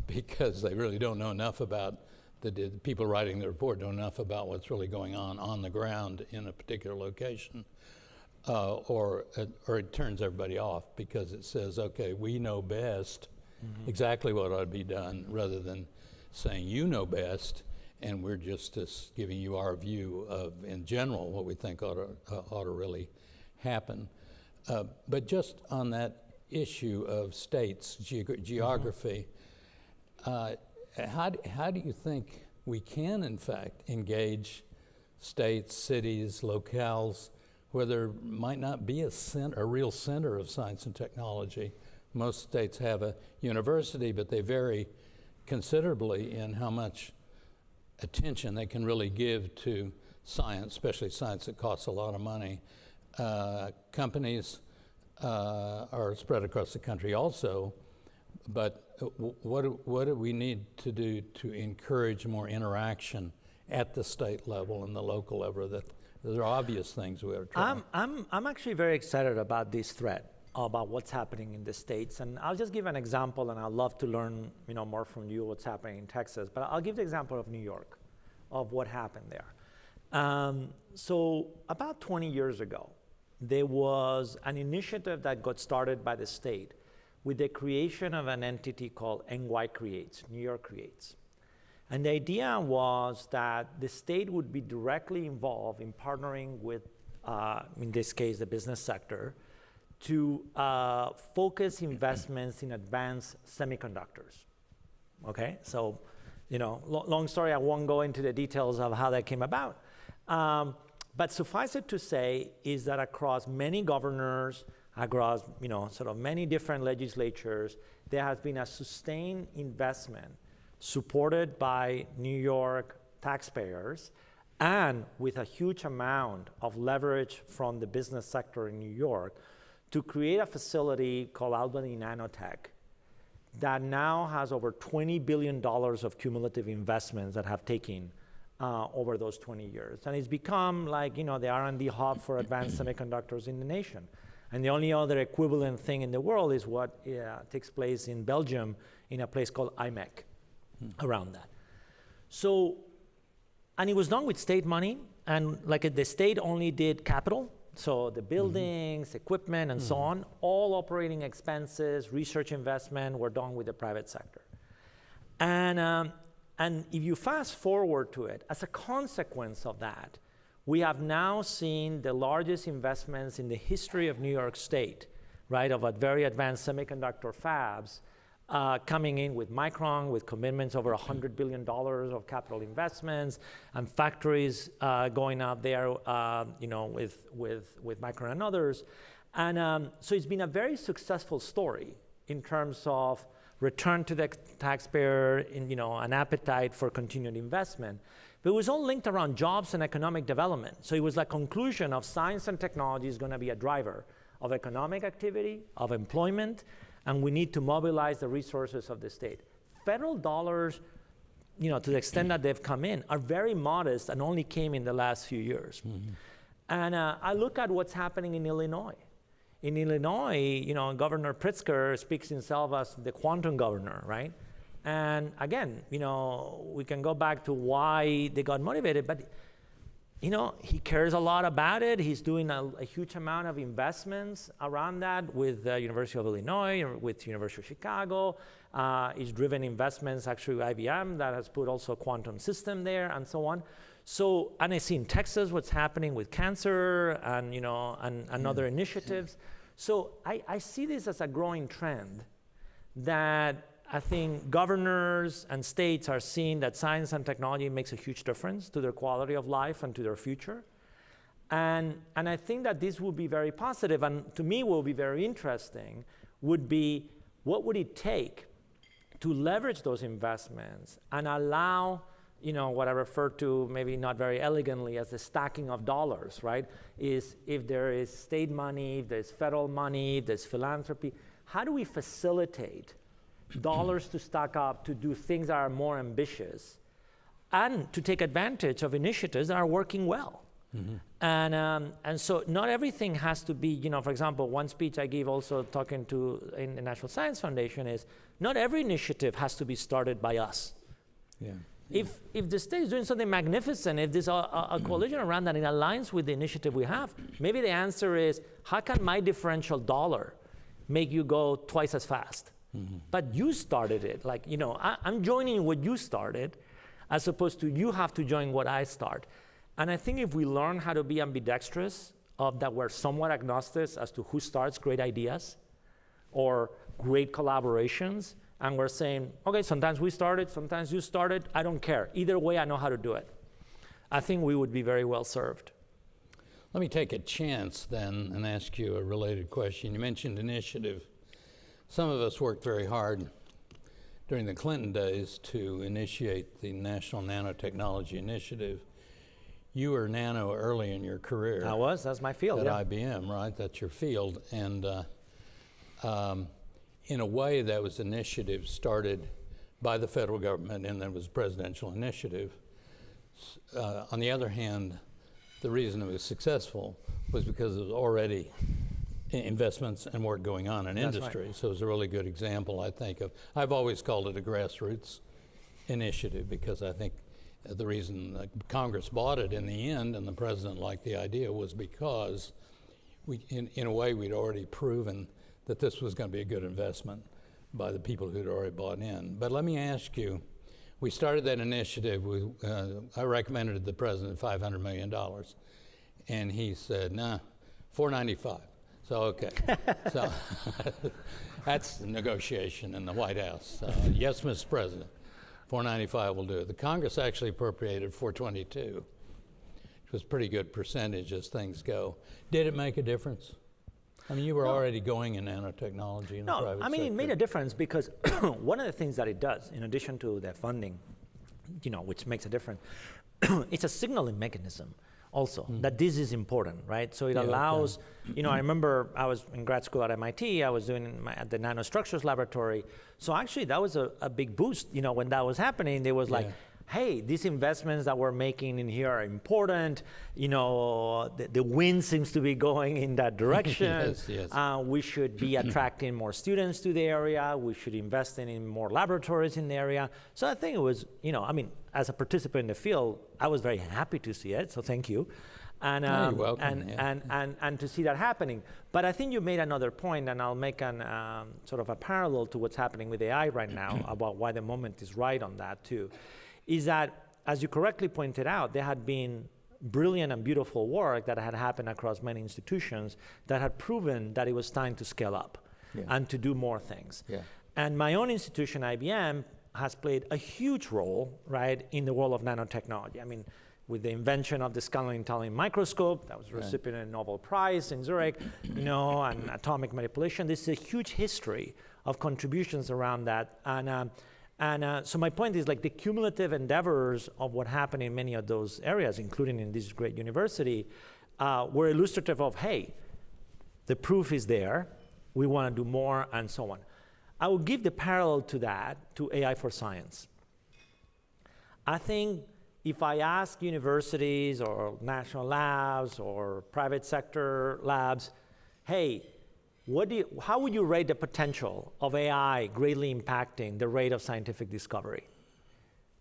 because they really don't know enough about the people writing the report don't know enough about what's really going on the ground in a particular location, or it turns everybody off because it says, okay, we know best exactly what ought to be done, rather than saying you know best, and we're just giving you our view of, in general, what we think ought to really happen. But just on that issue of states, geography, how do you think we can, in fact, engage states, cities, locales, where there might not be a real center of science and technology? Most states have a university, but they vary considerably in how much attention they can really give to science, especially science that costs a lot of money. Companies are spread across the country also, but what do we need to do to encourage more interaction at the state level and the local level? That there are obvious things we are trying. I'm actually very excited about this thread, about what's happening in the States. And I'll just give an example, and I'd love to learn more from you what's happening in Texas. But I'll give the example of New York, of what happened there. So about 20 years ago, there was an initiative that got started by the state with the creation of an entity called NY Creates, New York Creates. And the idea was that the state would be directly involved in partnering with, in this case, the business sector, to focus investments in advanced semiconductors. Okay, so, long story, I won't go into the details of how that came about. But suffice it to say is that across many governors, across sort of many different legislatures, there has been a sustained investment supported by New York taxpayers and with a huge amount of leverage from the business sector in New York to create a facility called Albany Nanotech that now has over $20 billion of cumulative investments that have taken over those 20 years. And it's become like, the R&D hub for advanced semiconductors in the nation. And the only other equivalent thing in the world is what takes place in Belgium in a place called IMEC around that. So, and it was done with state money, and like the state only did capital, so the buildings, equipment, and so on, all operating expenses, research investment were done with the private sector. And if you fast forward to it, as a consequence of that, we have now seen the largest investments in the history of New York State, right, of a very advanced semiconductor fabs coming in with Micron, with commitments over $100 billion of capital investments, and factories going out there, with Micron and others. And so it's been a very successful story in terms of return to the taxpayer, an appetite for continued investment. But it was all linked around jobs and economic development. So it was like conclusion of science and technology is going to be a driver of economic activity, of employment, and we need to mobilize the resources of the state. Federal dollars, to the extent that they've come in, are very modest and only came in the last few years. And I look at what's happening in Illinois. In Illinois, Governor Pritzker speaks himself as the quantum governor, right? And again, we can go back to why they got motivated, but he cares a lot about it. He's doing a huge amount of investments around that with the University of Illinois, with University of Chicago. He's driven investments actually with IBM that has put also a quantum system there and so on. So, and I see in Texas what's happening with cancer and, and other initiatives. So I see this as a growing trend that I think governors and states are seeing that science and technology makes a huge difference to their quality of life and to their future. And I think that this will be very positive, and to me will be very interesting, would be what would it take to leverage those investments and allow, what I refer to maybe not very elegantly as the stacking of dollars, right? Is if there is state money, if there's federal money, if there's philanthropy, how do we facilitate dollars to stack up to do things that are more ambitious and to take advantage of initiatives that are working well? And so not everything has to be, for example, one speech I give also talking to in the National Science Foundation is not every initiative has to be started by us. If the state is doing something magnificent, if there's a coalition around that, it aligns with the initiative we have, maybe the answer is, how can my differential dollar make you go twice as fast? But you started it. I'm joining what you started, as opposed to you have to join what I start. And I think if we learn how to be ambidextrous, that we're somewhat agnostic as to who starts great ideas or great collaborations, and we're saying, okay, sometimes we started, sometimes you started, I don't care. Either way, I know how to do it. I think we would be very well served. Let me take a chance then and ask you a related question. You mentioned initiative. Some of us worked very hard during the Clinton days to initiate the National Nanotechnology Initiative. You were nano early in your career. That's my field, at IBM, right? That's your field. And in a way, that was initiative started by the federal government, and then was a presidential initiative. On the other hand, the reason it was successful was because there was already investments and work going on in industry. Right. So it was a really good example, I think, of, I've always called it a grassroots initiative, because I think the reason Congress bought it in the end and the president liked the idea was because in a way we'd already proven that this was going to be a good investment by the people who'd already bought in. But let me ask you, we started that initiative, I recommended to the president $500 million, and he said, nah, $495. So, okay. So that's the negotiation in the White House. Yes, Mr. President, $495 will do it. The Congress actually appropriated $422, which was a pretty good percentage as things go. Did it make a difference? I mean, you were already going in nanotechnology in the private sector. No, I mean, it made a difference because one of the things that it does, in addition to the funding, which makes a difference, it's a signaling mechanism also, that this is important, right? So it allows, I remember I was in grad school at MIT, I was doing at the nanostructures laboratory. So actually that was a big boost, when that was happening. There was like, hey, these investments that we're making in here are important. The wind seems to be going in that direction. Yes. We should be attracting more students to the area. We should invest in more laboratories in the area. So I think it was, as a participant in the field, I was very happy to see it. So thank you. And, you're welcome. and to see that happening. But I think you made another point, and I'll make an sort of a parallel to what's happening with AI right now about why the moment is right on that too, is that, as you correctly pointed out, there had been brilliant and beautiful work that had happened across many institutions that had proven that it was time to scale up and to do more things. Yeah. And my own institution, IBM, has played a huge role, right, in the world of nanotechnology. I mean, with the invention of the scanning microscope, that was a recipient of a Nobel Prize in Zurich, and atomic manipulation. This is a huge history of contributions around that. So my point is, like, the cumulative endeavors of what happened in many of those areas, including in this great university, were illustrative of, hey, the proof is there, we want to do more, and so on. I will give the parallel to that to AI for science. I think if I ask universities or national labs or private sector labs, hey, how would you rate the potential of AI greatly impacting the rate of scientific discovery?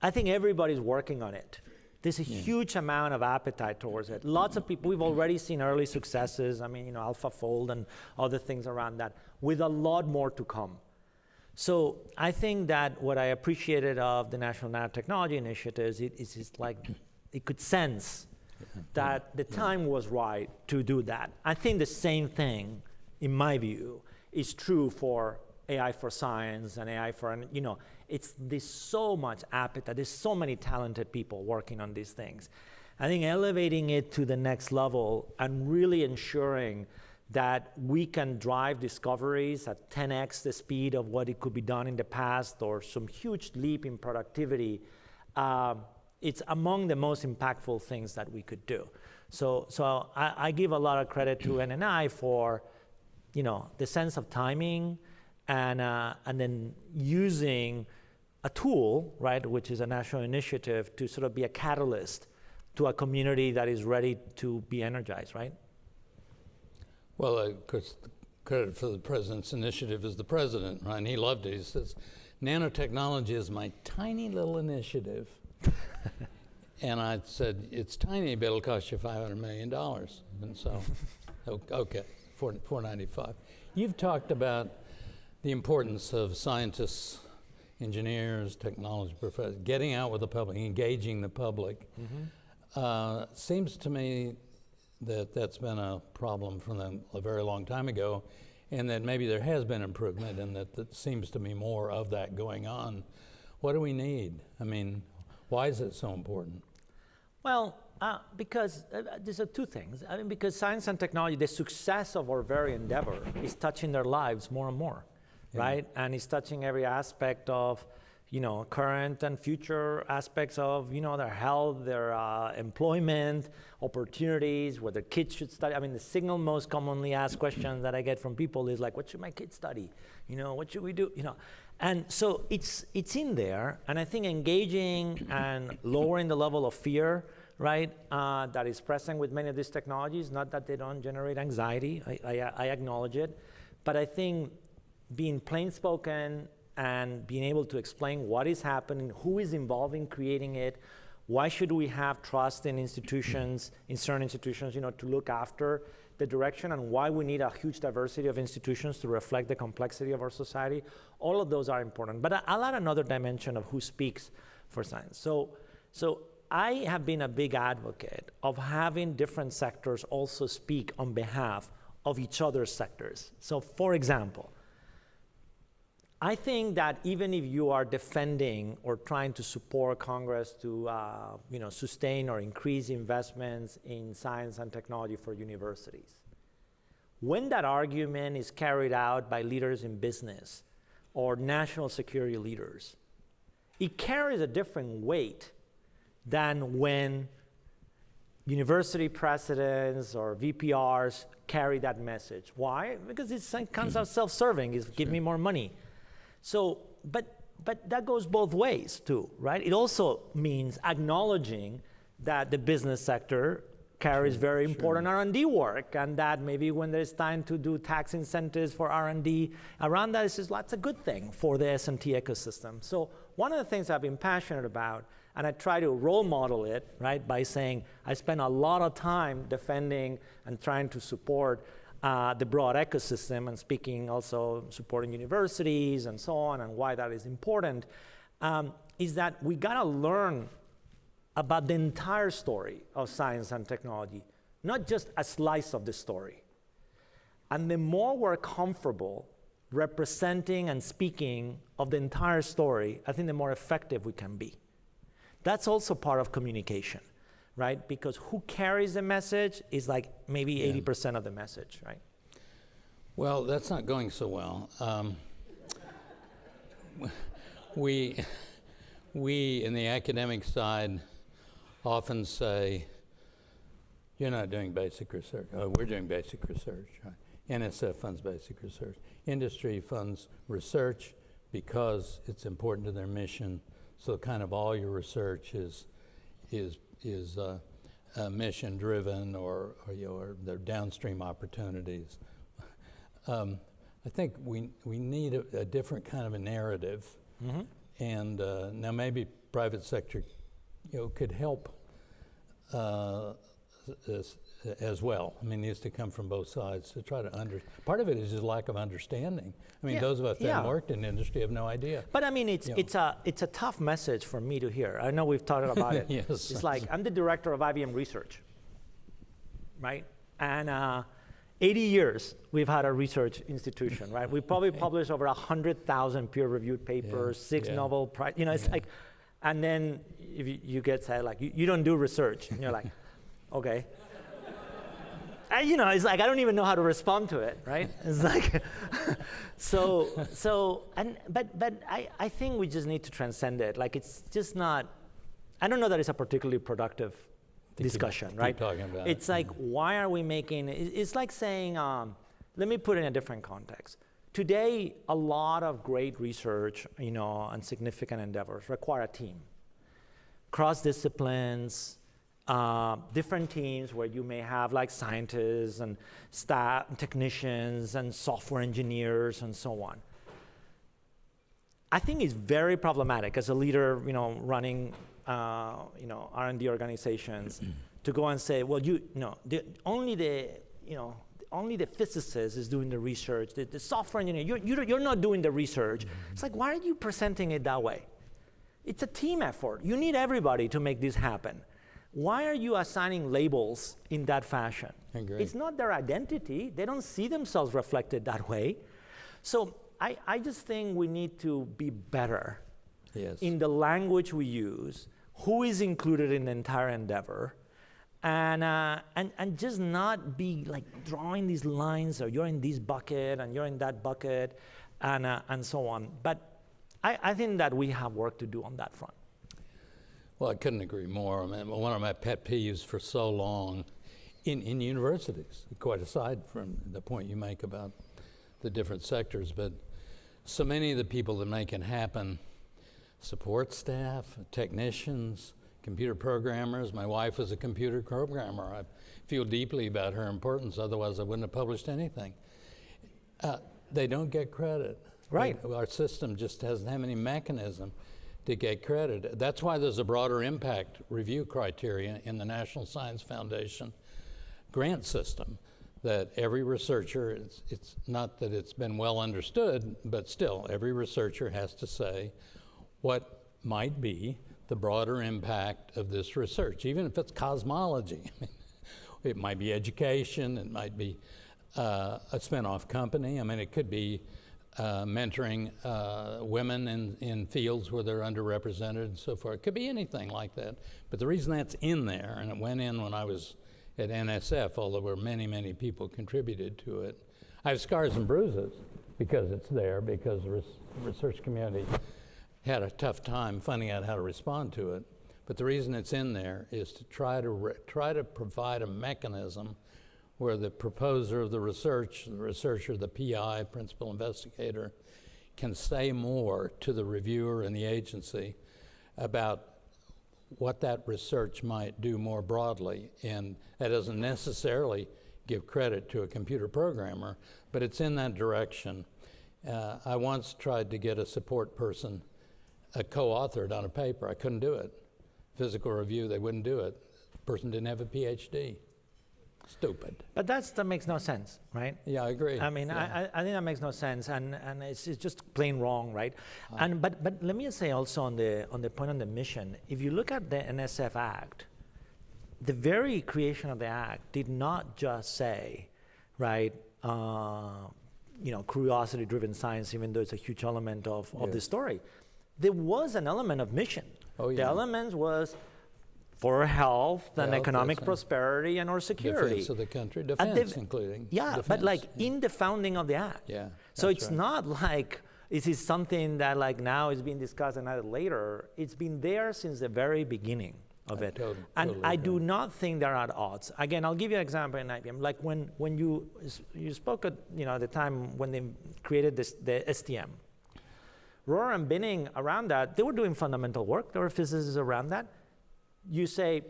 I think everybody's working on it. There's a huge amount of appetite towards it. Lots of people, we've already seen early successes. I mean, AlphaFold and other things around that, with a lot more to come. So I think that what I appreciated of the National Nanotechnology Initiatives is just like it could sense that the time was right to do that. I think the same thing, in my view, is true for AI for science and AI for, there's so much appetite, there's so many talented people working on these things. I think elevating it to the next level and really ensuring that we can drive discoveries at 10x the speed of what it could be done in the past, or some huge leap in productivity, it's among the most impactful things that we could do. So I give a lot of credit to NNI for, the sense of timing, and then using a tool, right, which is a national initiative, to sort of be a catalyst to a community that is ready to be energized, right? Well, of course, the credit for the president's initiative is the president, right? And he loved it. He says, nanotechnology is my tiny little initiative. And I said, it's tiny, but it'll cost you $500 million. And so, okay, $495. You've talked about the importance of scientists, engineers, technology professors, getting out with the public, engaging the public. Seems to me that's been a problem from a very long time ago, and that maybe there has been improvement, and that seems to be more of that going on. What do we need? I mean, why is it so important? Well, because there's two things. I mean, because science and technology, the success of our very endeavor is touching their lives more and more, right? And it's touching every aspect of, current and future aspects of, their health, their employment, opportunities, whether kids should study. I mean, the single most commonly asked question that I get from people is like, what should my kids study? What should we do? And so it's in there, and I think engaging and lowering the level of fear, right, that is present with many of these technologies, not that they don't generate anxiety, I acknowledge it, but I think being plain spoken and being able to explain what is happening, who is involved in creating it, why should we have trust in institutions, in certain institutions, to look after the direction, and why we need a huge diversity of institutions to reflect the complexity of our society. All of those are important. But I'll add another dimension of who speaks for science. So I have been a big advocate of having different sectors also speak on behalf of each other's sectors. So for example, I think that even if you are defending or trying to support Congress to sustain or increase investments in science and technology for universities, when that argument is carried out by leaders in business or national security leaders, it carries a different weight than when university presidents or VPRs carry that message. Why? Because it's kind of self-serving. It's give me more money. So, but but that goes both ways too, right? It also means acknowledging that the business sector carries very important R&D work, and that maybe when there's time to do tax incentives for R&D around that, that's a good thing for the S&T ecosystem. So one of the things I've been passionate about, and I try to role model it, right, by saying I spend a lot of time defending and trying to support the broad ecosystem, and speaking also supporting universities and so on, and why that is important, is that we gotta learn about the entire story of science and technology, not just a slice of the story. And the more we're comfortable representing and speaking of the entire story, I think the more effective we can be. That's also part of communication, right? Because who carries the message is like maybe 80% of the message, right? Well, that's not going so well. We in the academic side often say, you're not doing basic research. Oh, we're doing basic research. Right? NSF funds basic research. Industry funds research because it's important to their mission. So kind of all your research is mission driven, or their downstream opportunities. I think we need a different kind of a narrative, and now maybe private sector could help as well. I mean, it needs to come from both sides to try to part of it is just lack of understanding. I mean, those of us that haven't worked in industry have no idea. But I mean, it's a tough message for me to hear. I know we've talked about it. Yes. It's like, I'm the director of IBM Research, right? And 80 years we've had a research institution, right? We probably published over 100,000 peer-reviewed papers, 6 Nobel Prize, it's like, and then if you get said, like, you don't do research, and you're like, okay. And, it's like, I don't even know how to respond to it, right? It's like, but I think we just need to transcend it. Like, it's just not, I don't know that it's a particularly productive discussion, right? Keep talking about it's like, why are we making, it's like saying, let me put it in a different context. Today, a lot of great research, and significant endeavors require a team. Cross disciplines, different teams where you may have like scientists and staff, and technicians and software engineers and so on. I think it's very problematic as a leader, running, R&D organizations to go and say, well, only the physicist is doing the research, the software engineer, you're not doing the research. It's like, why are you presenting it that way? It's a team effort. You need everybody to make this happen. Why are you assigning labels in that fashion? It's not their identity. They don't see themselves reflected that way. So I just think we need to be better in the language we use, who is included in the entire endeavor, and just not be like drawing these lines, or you're in this bucket and you're in that bucket, and so on. But I think that we have work to do on that front. Well, I couldn't agree more. I mean, one of my pet peeves for so long in universities, quite aside from the point you make about the different sectors, but so many of the people that make it happen, support staff, technicians, computer programmers. My wife was a computer programmer. I feel deeply about her importance, otherwise I wouldn't have published anything. They don't get credit. Right. Our system just doesn't have any mechanism to get credit. That's why there's a broader impact review criteria in the National Science Foundation grant system, that every researcher, it's not that it's been well understood, but still every researcher has to say what might be the broader impact of this research, even if it's cosmology. It might be education, it might be a spin-off company. I mean, it could be mentoring women in fields where they're underrepresented and so forth. It could be anything like that. But the reason that's in there, and it went in when I was at NSF, although there were many, many people contributed to it. I have scars and bruises because it's there, because the research community had a tough time finding out how to respond to it. But the reason it's in there is to try to provide a mechanism where the proposer of the research, the researcher, the PI, principal investigator, can say more to the reviewer and the agency about what that research might do more broadly. And that doesn't necessarily give credit to a computer programmer, but it's in that direction. I once tried to get a support person co-authored on a paper. I couldn't do it. Physical review, they wouldn't do it. The person didn't have a Ph.D. Stupid. But that makes no sense, right? Yeah, I agree. I mean, yeah. I think that makes no sense, and it's just plain wrong, right? But let me say also on the point on the mission, if you look at the NSF Act, the very creation of the Act did not just say, right, curiosity-driven science, even though it's a huge element of the story. There was an element of mission. Oh, yeah. The element was for health and economic prosperity and our security. Defense of the country, defense including. Yeah, defense, but like in the founding of the Act. Yeah. So it's not like this is something that like now is being discussed and added later. It's been there since the very beginning of it. And I do not think they're at odds. Again, I'll give you an example in IBM. Like when you spoke at the time when they created the STM. Rohr and Binning around that, they were doing fundamental work. There were physicists around that. You say,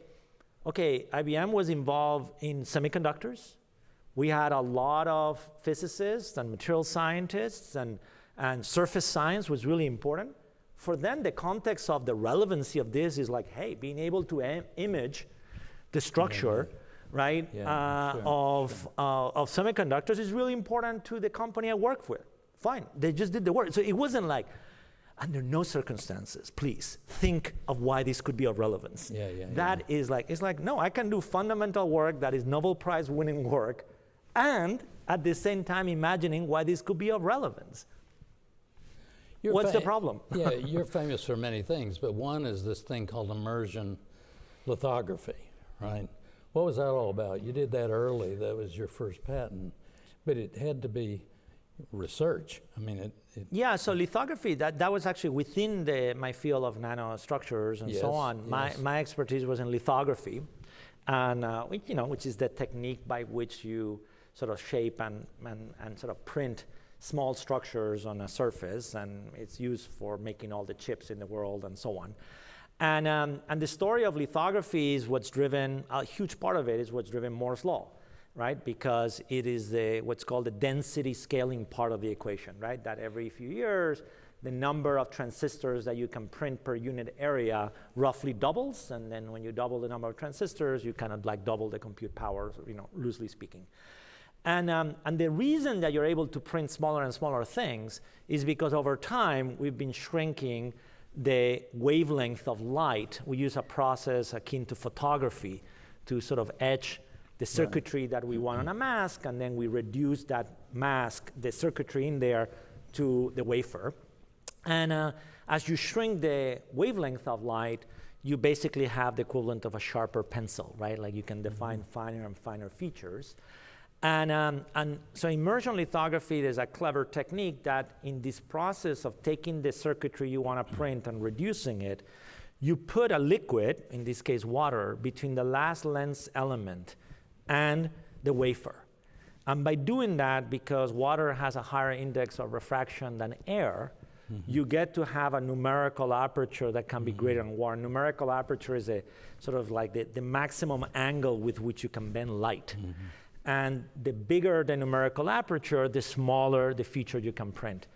okay, IBM was involved in semiconductors. We had a lot of physicists and material scientists, and surface science was really important. For them, the context of the relevancy of this is like, hey, being able to image the structure, right, of semiconductors is really important to the company I work with. Fine, they just did the work. So it wasn't like, under no circumstances, please think of why this could be of relevance. That is like, it's like, no, I can do fundamental work that is Nobel Prize winning work, and at the same time imagining why this could be of relevance. What's the problem? Yeah, you're famous for many things, but one is this thing called immersion lithography, right? What was that all about? You did that early. That was your first patent, but it had to be research. I mean, yeah, so lithography, that was actually within my field of nanostructures and so on. My expertise was in lithography, and which is the technique by which you sort of shape and sort of print small structures on a surface, and it's used for making all the chips in the world and so on. And the story of lithography is what's driven, a huge part of it is what's driven Moore's law, right? Because it is what's called the density scaling part of the equation, right? That every few years, the number of transistors that you can print per unit area roughly doubles, and then when you double the number of transistors, you kind of like double the compute power, loosely speaking. And the reason that you're able to print smaller and smaller things is because over time, we've been shrinking the wavelength of light. We use a process akin to photography to sort of etch the circuitry that we want on a mask, and then we reduce that mask, the circuitry in there, to the wafer. And as you shrink the wavelength of light, you basically have the equivalent of a sharper pencil, right? Like you can define finer and finer features. And so immersion lithography is a clever technique that in this process of taking the circuitry you want to print and reducing it, you put a liquid, in this case water, between the last lens element and the wafer. And by doing that, because water has a higher index of refraction than air, you get to have a numerical aperture that can be greater than water. Numerical aperture is a sort of like the maximum angle with which you can bend light. And the bigger the numerical aperture, the smaller the feature you can print.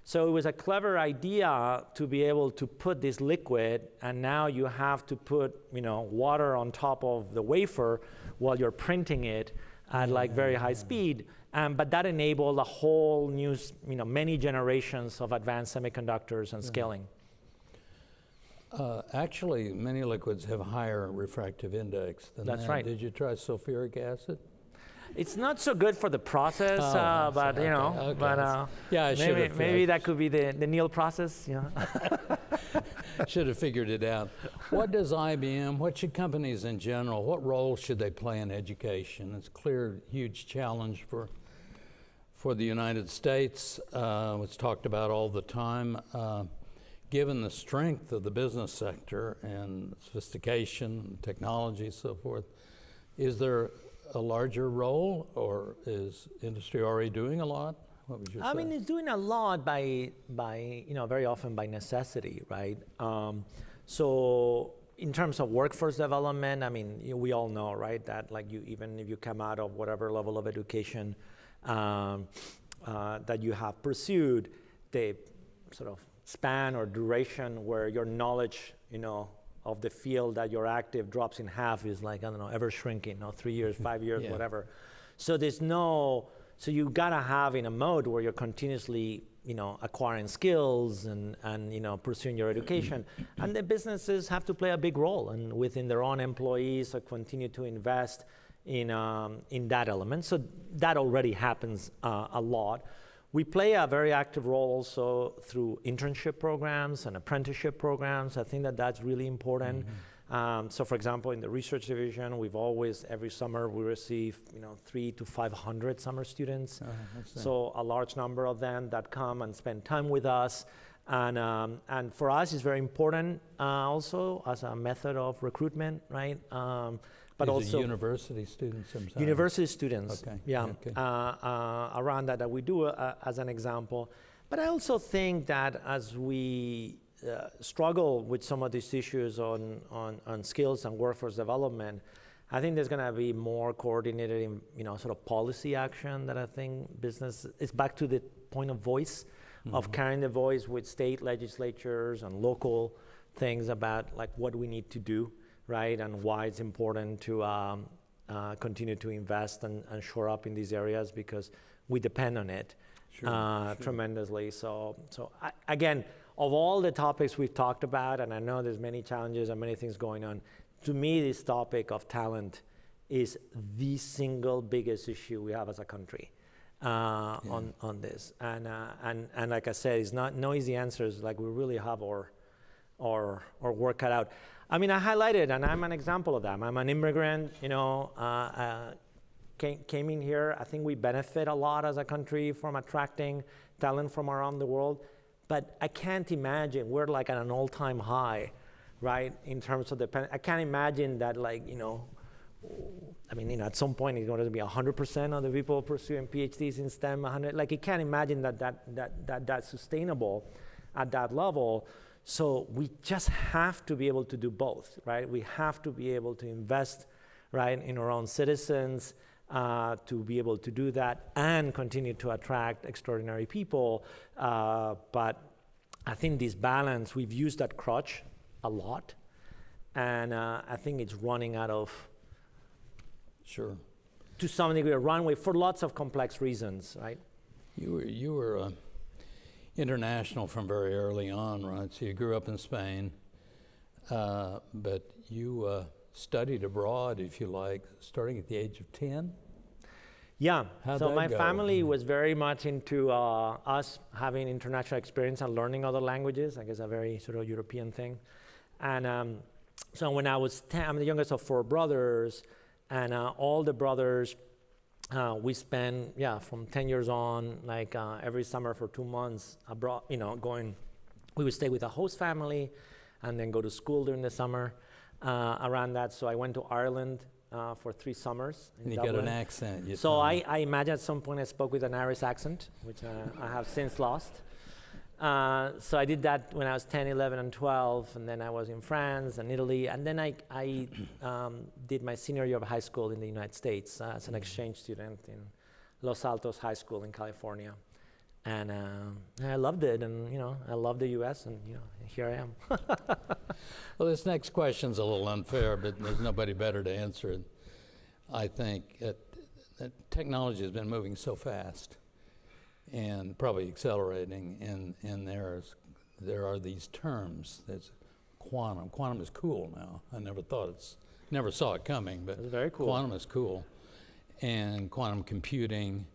So it was a clever idea to be able to put this liquid, and now you have to put water on top of the wafer while you're printing it at like very high speed. But that enabled a whole new, many generations of advanced semiconductors and scaling. Actually, many liquids have a higher refractive index than that. That's right. Did you try sulfuric acid? It's not so good for the process, but maybe that could be the Neil process. Should have figured it out. What does IBM, what should companies in general, what role should they play in education? It's a clear, huge challenge for the United States. It's talked about all the time. Given the strength of the business sector and sophistication, technology, so forth, is there a larger role, or is industry already doing a lot? What would you I say? mean, it's doing a lot by very often by necessity, right? So in terms of workforce development, I mean, we all know, right, that like even if you come out of whatever level of education that you have pursued, the sort of span or duration where your knowledge, of the field that you're active drops in half is like, I don't know, ever shrinking, 3 years, 5 years, Yeah. whatever. So so you gotta have in a mode where you're continuously, acquiring skills and pursuing your education. And the businesses have to play a big role and within their own employees continue to invest in that element. So that already happens a lot. We play a very active role also through internship programs and apprenticeship programs. I think that that's really important. So for example, in the research division, we've always, every summer, we receive 300 to 500 summer students. So a large number of them that come and spend time with us. And for us, it's very important also as a method of recruitment, right? But These also are university students, I'm sorry. University students, Okay. yeah, Okay. around that we do as an example. But I also think that as we struggle with some of these issues on skills and workforce development, I think there's going to be more coordinated, sort of policy action that I think business is back to the point of voice, of carrying the voice with state legislatures and local things about like what we need to do, right, and why it's important to continue to invest and shore up in these areas because we depend on it tremendously. So again, of all the topics we've talked about, and I know there's many challenges and many things going on, to me this topic of talent is the single biggest issue we have as a country on this. And like I said, it's not no easy answers. Like we really have our work cut out. I mean, I highlighted, and I'm an example of that. I'm an immigrant, came in here. I think we benefit a lot as a country from attracting talent from around the world. But I can't imagine, we're like at an all-time high, right, in terms of I can't imagine that like, at some point it's going to be 100% of the people pursuing PhDs in STEM, 100, like you can't imagine that's sustainable at that level. So we just have to be able to do both, right? We have to be able to invest, right, in our own citizens, to be able to do that and continue to attract extraordinary people. But I think this balance, we've used that crutch a lot, and I think it's running out of, to some degree, a runway for lots of complex reasons, right? You were international from very early on, right? So you grew up in Spain, but you studied abroad, if you like, starting at the age of 10? Yeah, How'd so that my go? family was very much into us having international experience and learning other languages, I guess a very sort of European thing. And so when I was 10, I'm the youngest of 4 brothers, and all the brothers, we spent, from 10 years on, like every summer for 2 months abroad, we would stay with a host family and then go to school during the summer around that. So I went to Ireland for 3 summers in And you Dublin. got an accent. So I imagine at some point I spoke with an Irish accent, which I have since lost. So I did that when I was 10, 11, and 12, and then I was in France and Italy, and then I did my senior year of high school in the United States as an exchange student in Los Altos High School in California. And I loved it, and I love the U.S., and here I am. Well, this next question's a little unfair, but there's nobody better to answer it. I think that technology has been moving so fast, and probably accelerating, and there are these terms. There's quantum. Quantum is cool now. I never saw it coming, but It's very cool. Quantum is cool, and quantum computing,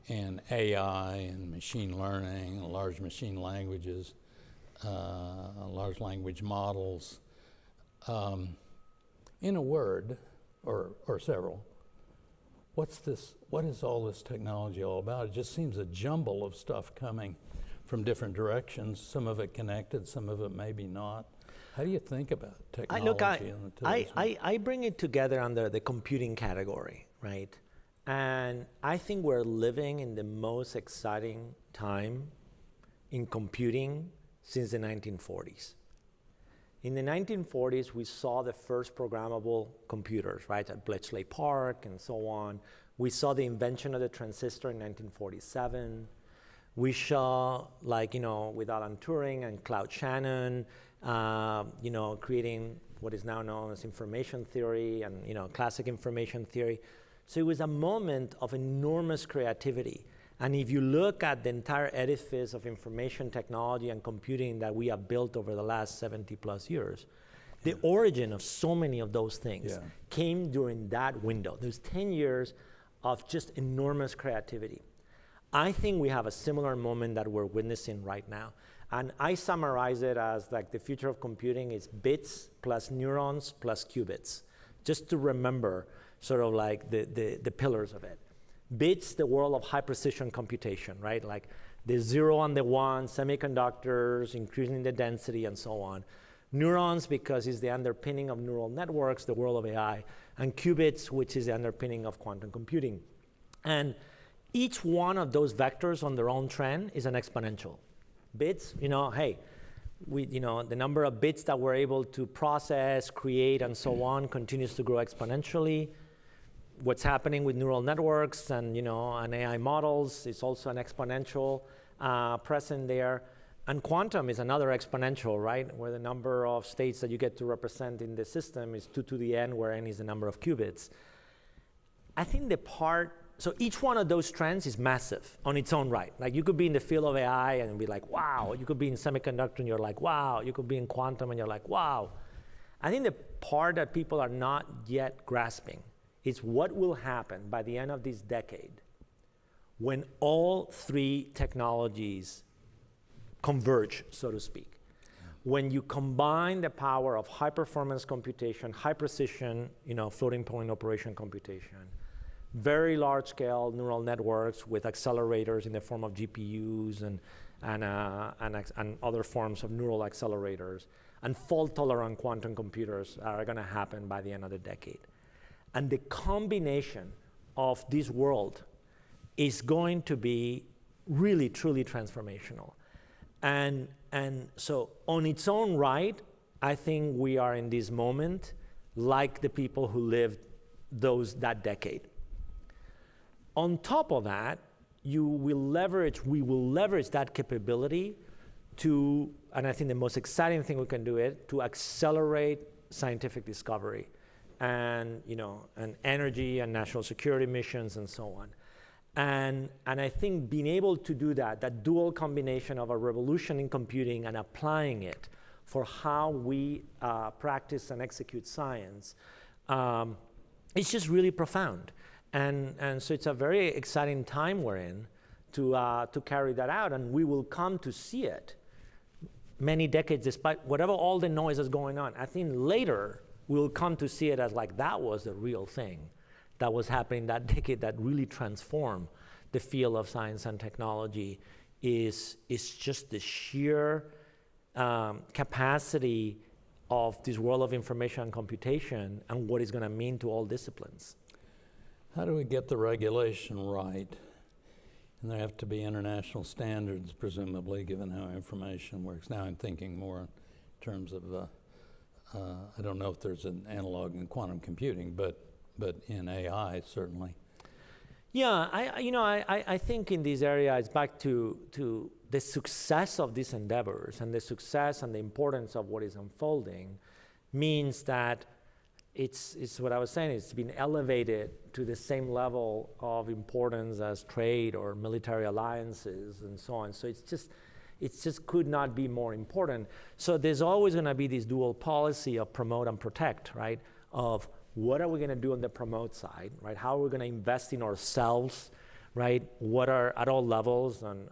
and AI, and machine learning, and large machine languages, large language models. In a word, or several, what is all this technology all about? It just seems a jumble of stuff coming from different directions, some of it connected, some of it maybe not. How do you think about technology in today's world? I bring it together under the computing category, right? And I think we're living in the most exciting time in computing since the 1940s. In the 1940s, we saw the first programmable computers, right, at Bletchley Park and so on. We saw the invention of the transistor in 1947. We saw, like, with Alan Turing and Claude Shannon, creating what is now known as information theory and, classic information theory. So it was a moment of enormous creativity. And if you look at the entire edifice of information technology and computing that we have built over the last 70 plus years, the origin of so many of those things came during that window. There's 10 years of just enormous creativity. I think we have a similar moment that we're witnessing right now. And I summarize it as like the future of computing is bits plus neurons plus qubits, just to remember sort of like the pillars of it. Bits, the world of high precision computation, right? Like the 0 and the 1, semiconductors, increasing the density and so on. Neurons, because it's the underpinning of neural networks, the world of AI. And qubits, which is the underpinning of quantum computing. And each one of those vectors on their own trend is an exponential. Bits, the number of bits that we're able to process, create, and so on continues to grow exponentially. What's happening with neural networks and AI models is also an exponential present there. And quantum is another exponential, right? Where the number of states that you get to represent in the system is 2 to the n, where n is the number of qubits. I think so each one of those trends is massive on its own right. Like you could be in the field of AI and be like, wow. You could be in semiconductor and you're like, wow. You could be in quantum and you're like, wow. I think the part that people are not yet grasping is what will happen by the end of this decade when all three technologies converge, so to speak. When you combine the power of high performance computation, high precision, floating point operation computation, very large scale neural networks with accelerators in the form of GPUs and other forms of neural accelerators, and fault tolerant quantum computers are going to happen by the end of the decade. And the combination of this world is going to be really, truly transformational. And so on its own right, I think we are in this moment like the people who lived that decade. On top of that, we will leverage that capability to, and I think the most exciting thing we can do is to accelerate scientific discovery and energy and national security missions and so on. And I think being able to do that dual combination of a revolution in computing and applying it for how we practice and execute science, it's just really profound. And so it's a very exciting time we're in to carry that out, and we will come to see it many decades, despite whatever all the noise is going on. I think later we'll come to see it as like that was the real thing that was happening that decade that really transformed the field of science and technology is just the sheer capacity of this world of information and computation and what it's going to mean to all disciplines. How do we get the regulation right? And there have to be international standards, presumably, given how information works. Now I'm thinking more in terms of, I don't know if there's an analog in quantum computing, but in AI, certainly. Yeah, I think in this area, it's back to the success of these endeavors and the success and the importance of what is unfolding means that it's what I was saying, it's been elevated to the same level of importance as trade or military alliances and so on. So it just could not be more important. So there's always going to be this dual policy of promote and protect, right? Of what are we going to do on the promote side, right? How are we going to invest in ourselves, right? What are at all levels on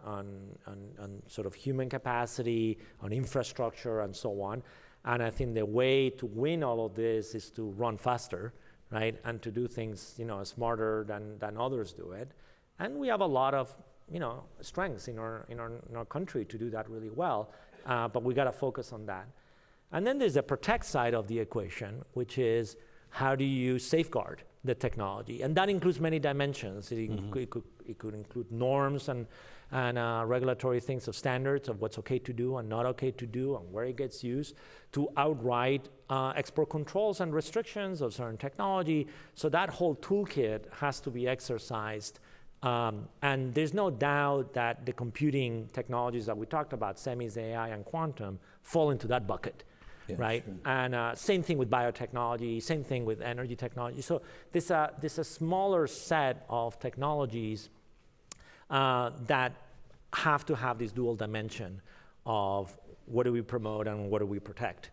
sort of human capacity, on infrastructure, and so on. And I think the way to win all of this is to run faster, right? And to do things, smarter than others do it. And we have a lot of, strengths in our country to do that really well. But we got to focus on that. And then there's the protect side of the equation, which is how do you safeguard, the technology. And that includes many dimensions. It could include norms and regulatory things of standards of what's okay to do and not okay to do and where it gets used, to outright export controls and restrictions of certain technology. So that whole toolkit has to be exercised. And there's no doubt that the computing technologies that we talked about, semis, AI, and quantum, fall into that bucket. Yeah, right? Sure. And same thing with biotechnology, same thing with energy technology. So there's a smaller set of technologies that have to have this dual dimension of what do we promote and what do we protect.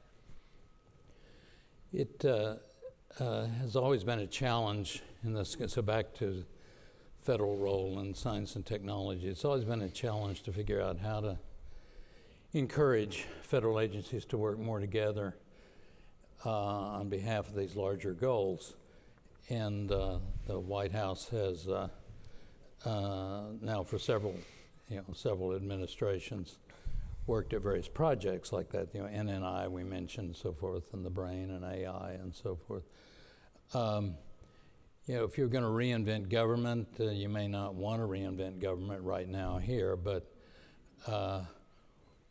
It has always been a challenge in this, so back to federal role in science and technology, it's always been a challenge to figure out how to encourage federal agencies to work more together on behalf of these larger goals. And the White House has now for several administrations worked at various projects like that, NNI we mentioned, so forth, and the brain and AI and so forth. If you're going to reinvent government, you may not want to reinvent government right now here, but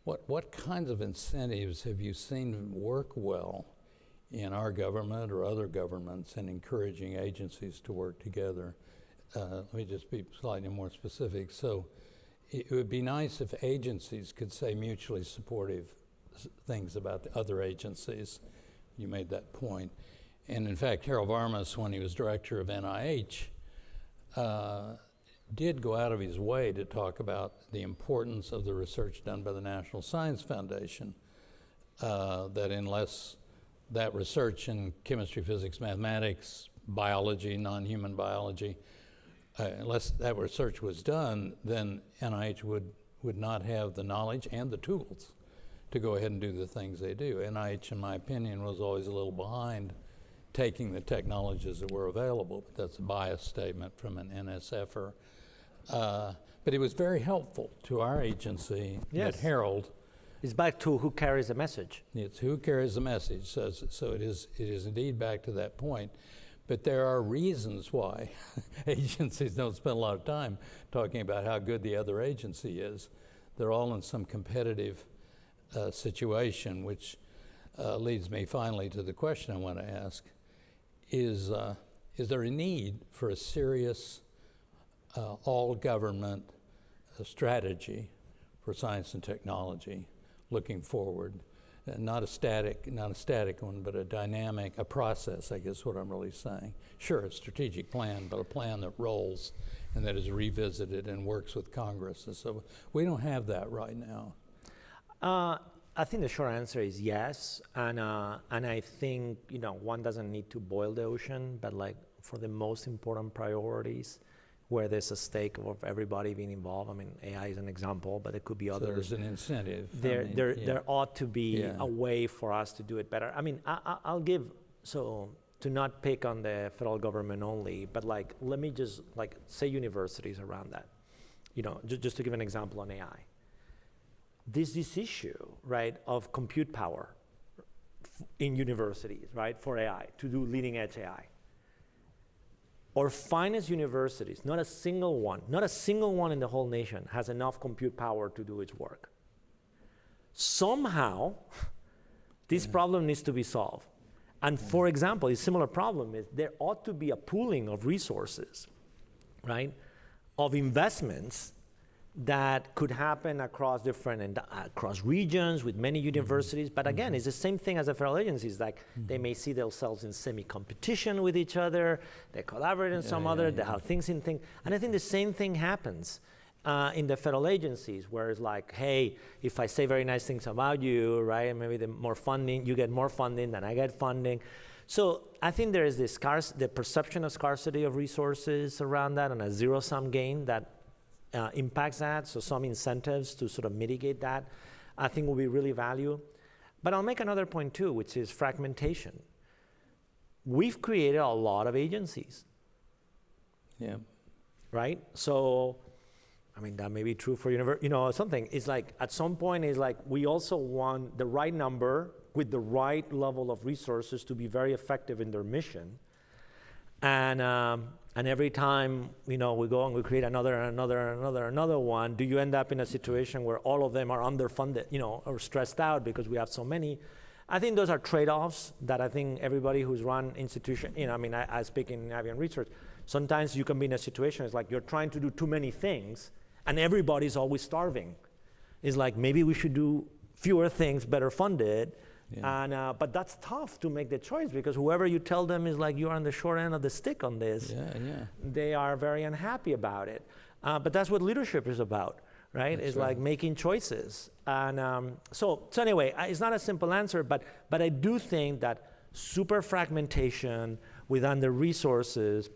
what kinds of incentives have you seen work well in our government or other governments in encouraging agencies to work together? Let me just be slightly more specific. So it would be nice if agencies could say mutually supportive things about the other agencies. You made that point. And in fact, Harold Varmus, when he was director of NIH, did go out of his way to talk about the importance of the research done by the National Science Foundation, that unless that research in chemistry, physics, mathematics, biology, non-human biology, unless that research was done, then NIH would not have the knowledge and the tools to go ahead and do the things they do. NIH, in my opinion, was always a little behind taking the technologies that were available, but that's a biased statement from an NSFer. But it was very helpful to our agency that Harold. It's back to who carries the message. It's who carries the message. So it is indeed back to that point. But there are reasons why agencies don't spend a lot of time talking about how good the other agency is. They're all in some competitive situation, which leads me finally to the question I want to ask. Is there a need for a serious all-government strategy for science and technology looking forward? Not a static one, but a dynamic, a process, I guess what I'm really saying. Sure, a strategic plan, but a plan that rolls and that is revisited and works with Congress. And so we don't have that right now. I think the short answer is yes, and I think one doesn't need to boil the ocean, but like for the most important priorities, where there's a stake of everybody being involved. I mean, AI is an example, but it could be others. There's an incentive. There ought to be a way for us to do it better. I mean, I'll give, so to not pick on the federal government only, but like, let me just like say universities around that. Just to give an example on AI. This issue, right, of compute power in universities, right, for AI, to do leading edge AI. Our finest universities, not a single one in the whole nation has enough compute power to do its work. Somehow, this problem needs to be solved. And for example, a similar problem is there ought to be a pooling of resources, right, of investments that could happen across across regions with many universities. But again, it's the same thing as the federal agencies. Like they may see themselves in semi-competition with each other. They collaborate in they have things in things. And I think the same thing happens in the federal agencies, where it's like, hey, if I say very nice things about you, right, maybe the more funding, you get more funding than I get funding. So I think there is the perception of scarcity of resources around that, and a zero-sum game that impacts that, so some incentives to sort of mitigate that, I think will be really valuable. But I'll make another point too, which is fragmentation. We've created a lot of agencies. Yeah. Right? So, I mean, that may be true for something. It's like, at some point, it's like, we also want the right number with the right level of resources to be very effective in their mission. And every time, we go and we create another one, do you end up in a situation where all of them are underfunded, or stressed out because we have so many? I think those are trade-offs that I think everybody who's run institution, I speak in IBM Research, sometimes you can be in a situation, it's like you're trying to do too many things and everybody's always starving. It's like, maybe we should do fewer things, better funded. Yeah. But that's tough to make the choice, because whoever you tell them is like, you're on the short end of the stick on this, they are very unhappy about it. But that's what leadership is about, right? That's it's right. Like making choices. And so anyway, it's not a simple answer, but I do think that super fragmentation with under resources,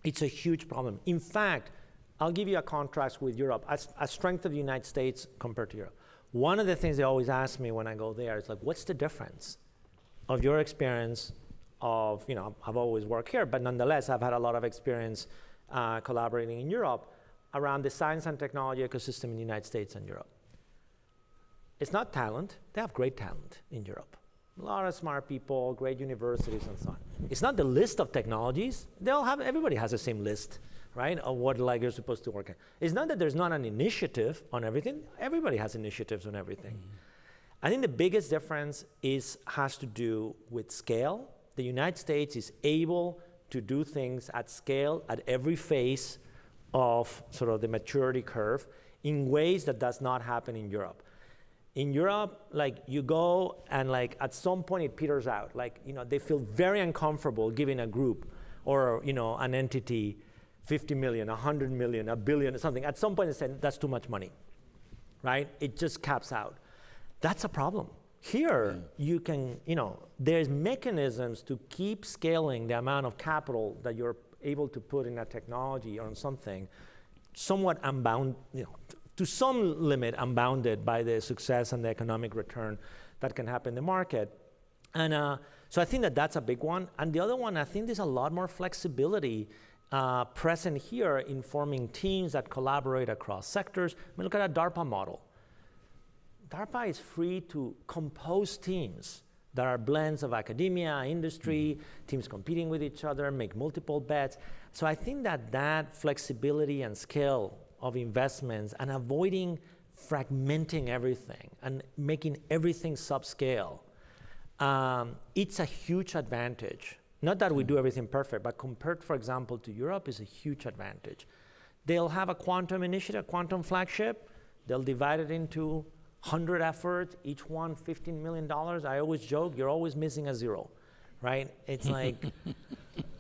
it's a huge problem. In fact, I'll give you a contrast with Europe, a strength of the United States compared to Europe. One of the things they always ask me when I go there is like, what's the difference of your experience of, I've always worked here, but nonetheless, I've had a lot of experience collaborating in Europe around the science and technology ecosystem in the United States and Europe. It's not talent. They have great talent in Europe. A lot of smart people, great universities, and so on. It's not the list of technologies. Everybody has the same list, right, of what you're supposed to work on. It's not that there's not an initiative on everything. Everybody has initiatives on everything. I think the biggest difference has to do with scale. The United States is able to do things at scale at every phase of sort of the maturity curve in ways that does not happen in Europe. In Europe, like, you go and like at some point it peters out. Like, they feel very uncomfortable giving a group or, an entity 50 million, 100 million, a billion, or something. At some point they said, that's too much money, right? It just caps out. That's a problem. Here, you can, there's mechanisms to keep scaling the amount of capital that you're able to put in a technology or on something somewhat unbound, to some limit unbounded by the success and the economic return that can happen in the market. And so I think that that's a big one. And the other one, I think there's a lot more flexibility present here in forming teams that collaborate across sectors. I mean, look at a DARPA model. DARPA is free to compose teams that are blends of academia, industry, teams competing with each other, make multiple bets. So I think that flexibility and scale of investments and avoiding fragmenting everything and making everything subscale, it's a huge advantage. Not that we do everything perfect, but compared, for example, to Europe, is a huge advantage. They'll have a quantum initiative, quantum flagship. They'll divide it into 100 efforts, each one $15 million. I always joke, you're always missing a zero, right? It's like,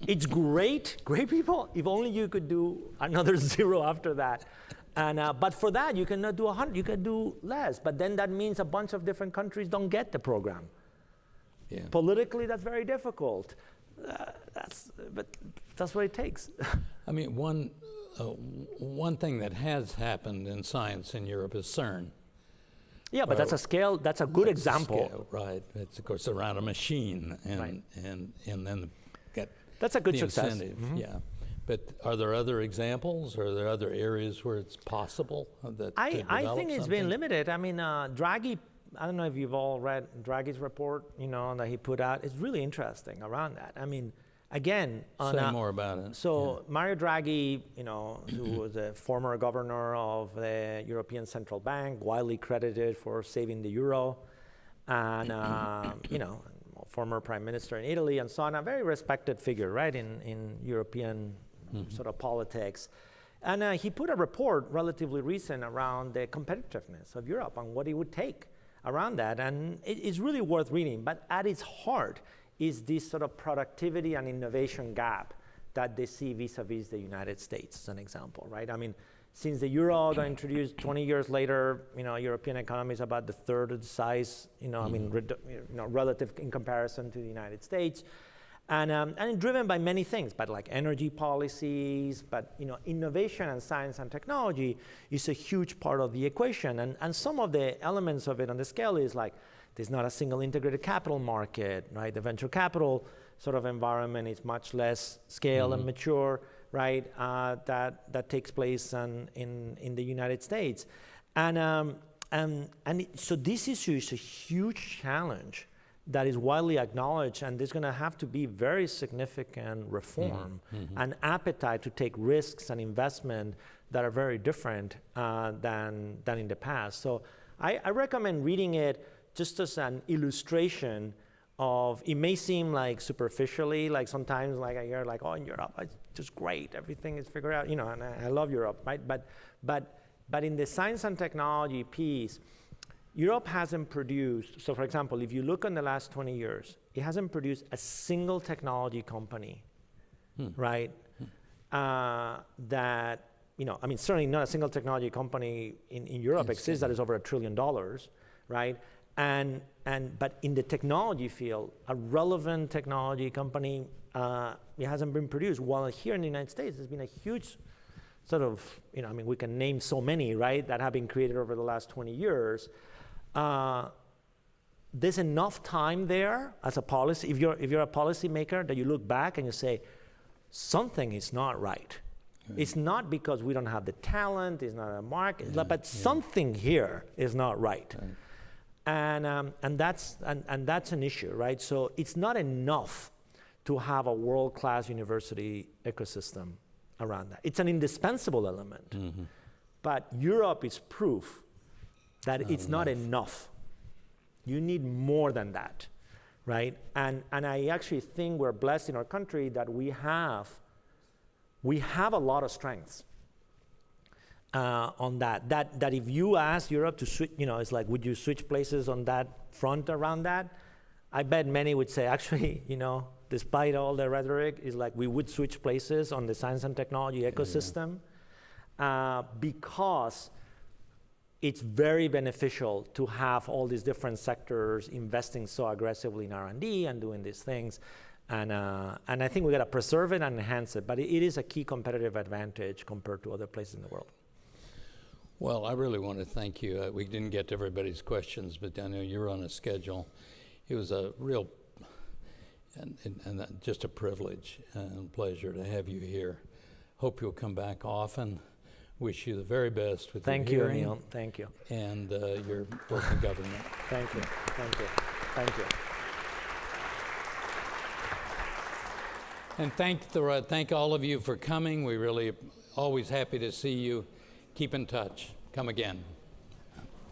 it's great people. If only you could do another zero after that. And but for that, you cannot do 100, you can do less. But then that means a bunch of different countries don't get the program. Yeah. Politically, that's very difficult. But that's what it takes. I mean, one thing that has happened in science in Europe is CERN. Yeah, but that's a scale. That's a good example. Scale, right? It's of course around a machine, and right. and then get that's a good the success. Incentive. Mm-hmm. Yeah, but are there other examples? Or are there other areas where it's possible that I think it's been limited. I mean, Draghi. I don't know if you've all read Draghi's report, that he put out. It's really interesting around that. I mean, again, say more about it. So Mario Draghi, who was a former governor of the European Central Bank, widely credited for saving the euro, and former prime minister in Italy, and so on, a very respected figure, right, in European sort of politics. And he put a report relatively recent around the competitiveness of Europe and what it would take around that, and it's really worth reading. But at its heart is this sort of productivity and innovation gap that they see vis-a-vis the United States, as an example, right? I mean, since the euro got introduced 20 years later, European economy is about the third of the size, relative in comparison to the United States. And driven by many things, but like energy policies, but innovation and science and technology is a huge part of the equation. And some of the elements of it on the scale is like, there's not a single integrated capital market, right? The venture capital sort of environment is much less scale and mature, right? That takes place in the United States. So this issue is a huge challenge that is widely acknowledged, and there's going to have to be very significant reform and appetite to take risks and investment that are very different than in the past. So I recommend reading it just as an illustration of, it may seem like superficially, like sometimes like I hear like, oh, in Europe, it's just great, everything is figured out, and I love Europe, right? But in the science and technology piece, Europe hasn't produced, so for example, if you look in the last 20 years, it hasn't produced a single technology company, right? That, I mean, certainly not a single technology company in Europe exists that is over $1 trillion, right? But in the technology field, a relevant technology company, it hasn't been produced. While here in the United States, there's been a huge sort of, I mean, we can name so many, right, that have been created over the last 20 years. There's enough time there as a policy, if you're a policymaker, that you look back and you say, something is not right. It's not because we don't have the talent, it's not a market, but something here is not right. And that's an issue, right? So it's not enough to have a world-class university ecosystem around that. It's an indispensable element. But Europe is proof that it's not enough. You need more than that, right? And I actually think we're blessed in our country that we have a lot of strengths on that. That if you ask Europe to switch, it's like, would you switch places on that front around that? I bet many would say, actually, despite all the rhetoric, is like we would switch places on the science and technology ecosystem because it's very beneficial to have all these different sectors investing so aggressively in R&D and doing these things. And I think we got to preserve it and enhance it, but it is a key competitive advantage compared to other places in the world. Well, I really want to thank you. We didn't get to everybody's questions, but I know you're on a schedule. It was a real, and just a privilege and pleasure to have you here. Hope you'll come back often. Wish you the very best with Thank your you, hearing. Neil. Thank you. And your work in government. Thank you. Thank you. Thank you. And thank all of you for coming. We really always happy to see you. Keep in touch. Come again.